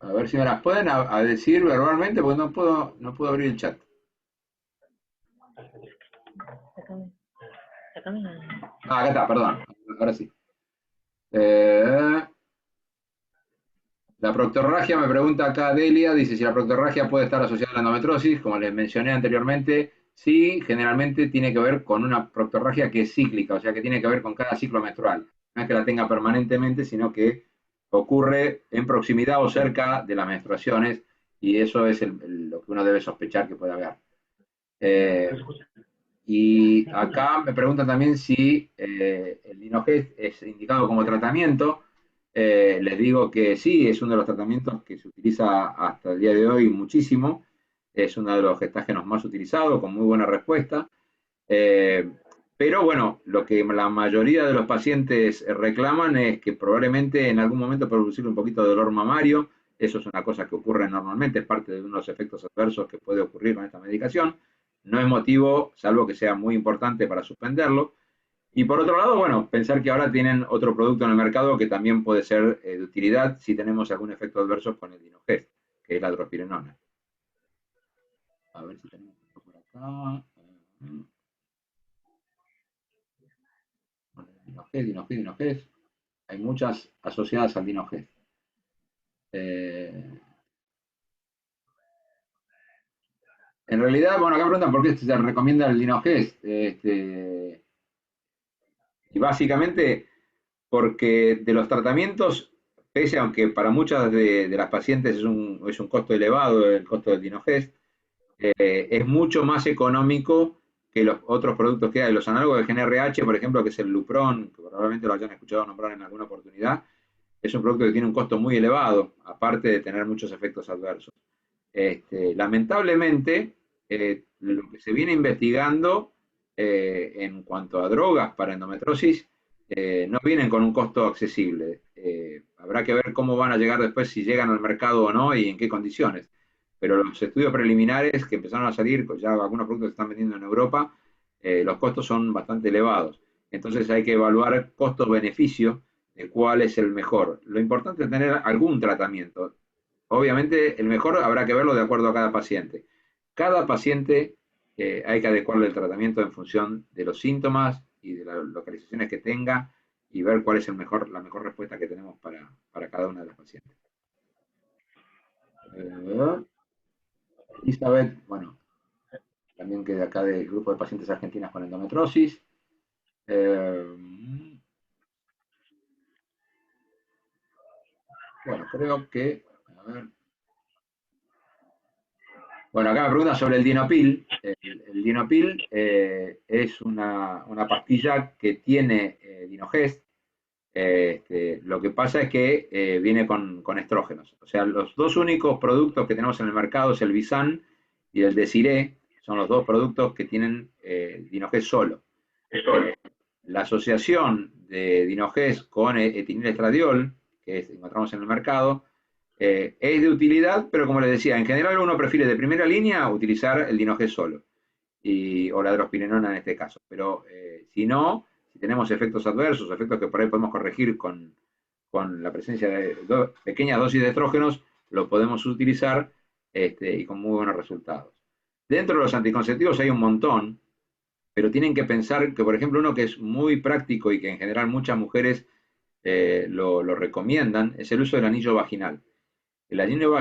A ver si me las pueden a decir verbalmente, porque no puedo abrir el chat. Ah, acá está, perdón. Ahora sí. Eh, La proctorragia, me pregunta acá Delia, dice si la proctorragia puede estar asociada a la endometriosis. Como les mencioné anteriormente, sí, generalmente tiene que ver con una proctorragia que es cíclica, o sea que tiene que ver con cada ciclo menstrual. No es que la tenga permanentemente, sino que ocurre en proximidad o cerca de las menstruaciones, y eso es lo que uno debe sospechar que puede haber. Eh, y acá me preguntan también si el Dinogest es indicado como tratamiento. Les digo que sí, es uno de los tratamientos que se utiliza hasta el día de hoy muchísimo. Es uno de los gestágenos más utilizados, con muy buena respuesta. Eh, pero bueno, lo que la mayoría de los pacientes reclaman es que probablemente en algún momento puede producir un poquito de dolor mamario. Eso es una cosa que ocurre normalmente, es parte de unos efectos adversos que puede ocurrir con esta medicación. No es motivo, salvo que sea muy importante, para suspenderlo. Y por otro lado, bueno, pensar que ahora tienen otro producto en el mercado que también puede ser de utilidad si tenemos algún efecto adverso con el Dinogest, que es la drospirenona. A ver si tenemos por acá. Dinogest. Hay muchas asociadas al Dinogest. Eh, en realidad, bueno, acá preguntan por qué se recomienda el Dinogest. Y básicamente porque de los tratamientos, pese a que para muchas de las pacientes es un costo elevado el costo del Dinogest, es mucho más económico que los otros productos que hay. Los análogos del GnRH, por ejemplo, que es el Lupron, que probablemente lo hayan escuchado nombrar en alguna oportunidad, es un producto que tiene un costo muy elevado, aparte de tener muchos efectos adversos. Lamentablemente, lo que se viene investigando en cuanto a drogas para endometriosis no vienen con un costo accesible. Habrá que ver cómo van a llegar después, si llegan al mercado o no y en qué condiciones. Pero los estudios preliminares que empezaron a salir, pues ya algunos productos se están vendiendo en Europa, los costos son bastante elevados. Entonces hay que evaluar costo-beneficio de cuál es el mejor. Lo importante es tener algún tratamiento. Obviamente, el mejor habrá que verlo de acuerdo a cada paciente. Cada paciente hay que adecuarle el tratamiento en función de los síntomas y de las localizaciones que tenga y ver cuál es la mejor respuesta que tenemos para cada una de las pacientes. Eh, Elizabeth, bueno, también que de acá del grupo de pacientes argentinas con endometrosis. Eh, bueno, creo que, a ver, bueno, acá me preguntan sobre el Dinopil. El Dinopil es una pastilla que tiene Dinogest. Lo que pasa es que viene con estrógenos. O sea, los dos únicos productos que tenemos en el mercado es el Visan y el Desiree. Son los dos productos que tienen Dinogest solo. La asociación de Dinogest con etinilestradiol, encontramos en el mercado, es de utilidad, pero como les decía, en general uno prefiere de primera línea utilizar el Dinogest solo, o la drospirenona en este caso. Pero si no, si tenemos efectos adversos, efectos que por ahí podemos corregir con la presencia de pequeñas dosis de estrógenos, lo podemos utilizar y con muy buenos resultados. Dentro de los anticonceptivos hay un montón, pero tienen que pensar que, por ejemplo, uno que es muy práctico y que en general muchas mujeres lo recomiendan, es el uso del anillo vaginal. El anillo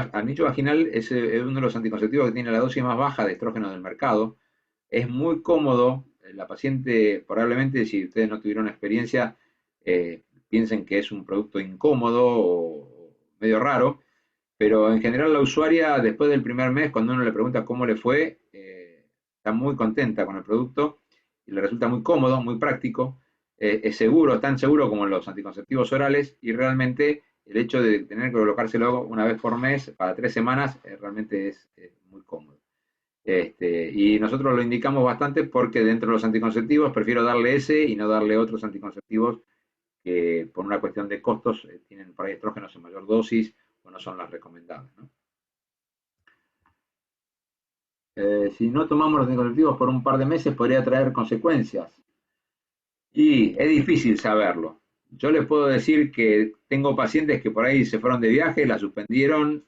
vaginal es uno de los anticonceptivos que tiene la dosis más baja de estrógeno del mercado. Es muy cómodo. La paciente, probablemente, si ustedes no tuvieron experiencia, piensen que es un producto incómodo o medio raro, pero en general la usuaria, después del primer mes, cuando uno le pregunta cómo le fue, está muy contenta con el producto y le resulta muy cómodo, muy práctico, es seguro, tan seguro como los anticonceptivos orales y realmente el hecho de tener que colocárselo una vez por mes para 3 semanas realmente es muy cómodo. Y nosotros lo indicamos bastante porque dentro de los anticonceptivos prefiero darle ese y no darle otros anticonceptivos que por una cuestión de costos tienen por ahí estrógenos en mayor dosis o no son las recomendables, ¿no? Si no tomamos los anticonceptivos por un par de meses podría traer consecuencias. Y es difícil saberlo. Yo les puedo decir que tengo pacientes que por ahí se fueron de viaje, la suspendieron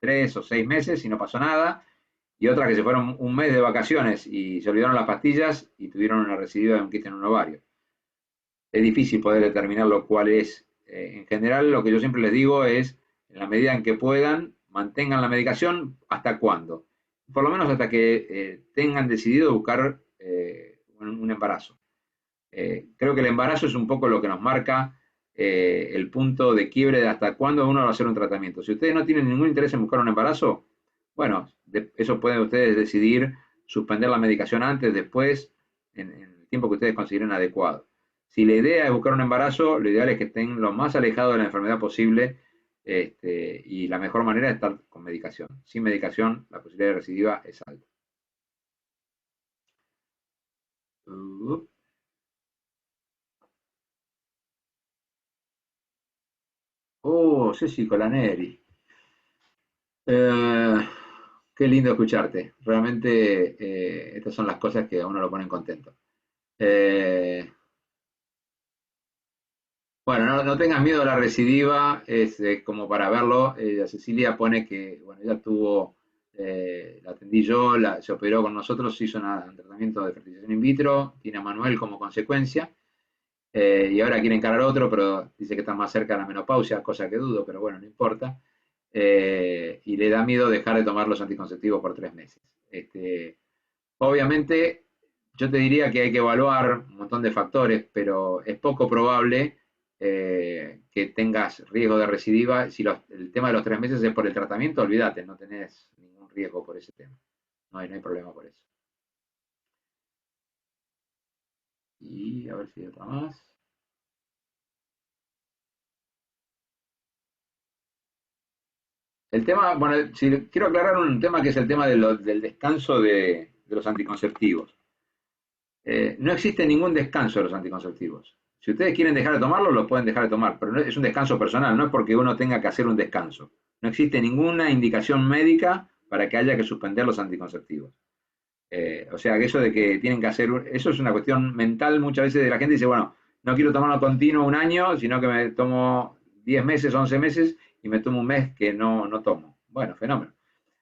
3 o 6 meses y no pasó nada, y otras que se fueron un mes de vacaciones y se olvidaron las pastillas y tuvieron una recidiva de un quiste en un ovario. Es difícil poder determinar lo cual es. En general, lo que yo siempre les digo es, en la medida en que puedan, mantengan la medicación hasta cuándo. Por lo menos hasta que tengan decidido buscar un embarazo. Creo que el embarazo es un poco lo que nos marca el punto de quiebre de hasta cuándo uno va a hacer un tratamiento. Si ustedes no tienen ningún interés en buscar un embarazo, bueno, eso pueden ustedes decidir suspender la medicación antes, después, en el tiempo que ustedes consideren adecuado. Si la idea es buscar un embarazo, lo ideal es que estén lo más alejados de la enfermedad posible y la mejor manera es estar con medicación. Sin medicación, la posibilidad de recidiva es alta. Uh, Oh, Ceci Colaneri. Eh, Qué lindo escucharte. Realmente estas son las cosas que a uno lo ponen contento. Eh, bueno, no tengas miedo a la recidiva, es como para verlo. Cecilia pone que, bueno, ella tuvo, la atendí yo, se operó con nosotros, hizo un tratamiento de fertilización in vitro, tiene a Manuel como consecuencia, y ahora quiere encarar otro, pero dice que está más cerca de la menopausia, cosa que dudo, pero bueno, no importa. Y le da miedo dejar de tomar los anticonceptivos por 3 meses. Obviamente, yo te diría que hay que evaluar un montón de factores, pero es poco probable que tengas riesgo de recidiva. Si el tema de los 3 meses es por el tratamiento, olvídate, no tenés ningún riesgo por ese tema. No hay problema por eso. Y a ver si hay otra más. El tema, bueno, quiero aclarar un tema que es el tema del descanso de los anticonceptivos. No existe ningún descanso de los anticonceptivos. Si ustedes quieren dejar de tomarlo, lo pueden dejar de tomar, pero es un descanso personal, no es porque uno tenga que hacer un descanso. No existe ninguna indicación médica para que haya que suspender los anticonceptivos. O sea, que eso de que tienen que hacer, eso es una cuestión mental muchas veces de la gente, dice, bueno, no quiero tomarlo continuo un año, sino que me tomo 10 meses, 11 meses y me tomo un mes que no tomo. Bueno, fenómeno.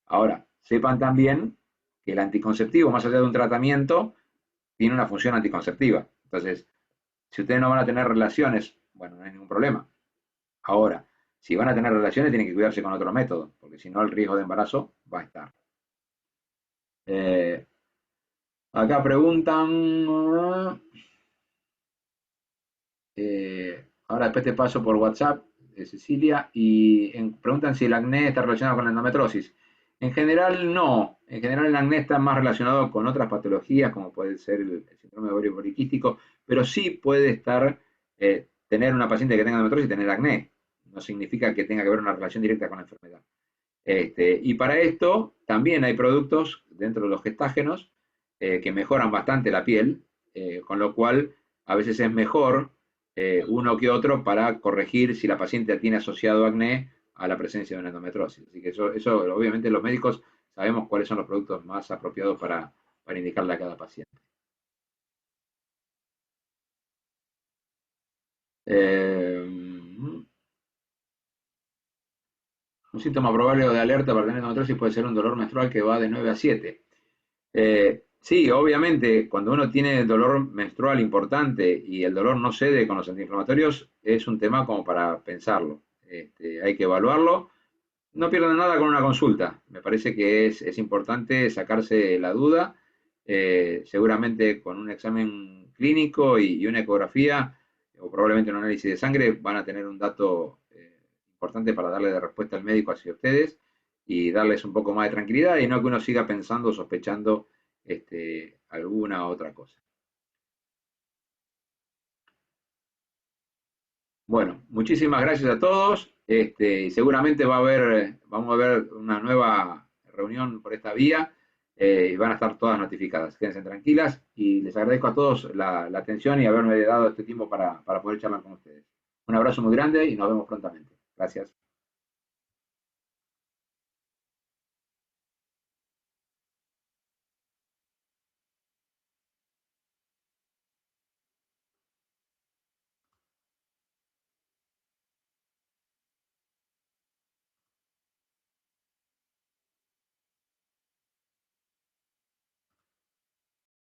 Ahora, sepan también que el anticonceptivo, más allá de un tratamiento, tiene una función anticonceptiva. Entonces, si ustedes no van a tener relaciones, bueno, no hay ningún problema. Ahora, si van a tener relaciones, tienen que cuidarse con otro método, porque si no, el riesgo de embarazo va a estar. Eh, Acá preguntan, ahora después te paso por WhatsApp, Cecilia, y preguntan si el acné está relacionado con la endometriosis. En general no, en general el acné está más relacionado con otras patologías, como puede ser el síndrome de ovario poliquístico, pero sí puede estar, tener una paciente que tenga endometriosis y tener acné. No significa que tenga que haber una relación directa con la enfermedad. Y para esto también hay productos dentro de los gestágenos que mejoran bastante la piel, con lo cual a veces es mejor uno que otro para corregir si la paciente tiene asociado acné a la presencia de una endometriosis. Así que eso obviamente los médicos sabemos cuáles son los productos más apropiados para indicarle a cada paciente. Eh, un síntoma probable de alerta para tener endometriosis puede ser un dolor menstrual que va de 9 a 7. Sí, obviamente, cuando uno tiene dolor menstrual importante y el dolor no cede con los antiinflamatorios, es un tema como para pensarlo. Hay que evaluarlo. No pierdan nada con una consulta. Me parece que es importante sacarse la duda. Seguramente con un examen clínico y una ecografía o probablemente un análisis de sangre van a tener un dato importante para darle de respuesta al médico hacia ustedes y darles un poco más de tranquilidad y no que uno siga pensando o sospechando alguna otra cosa. Bueno, muchísimas gracias a todos. Y seguramente vamos a ver una nueva reunión por esta vía y van a estar todas notificadas. Quédense tranquilas y les agradezco a todos la atención y haberme dado este tiempo para poder charlar con ustedes. Un abrazo muy grande y nos vemos prontamente. Gracias.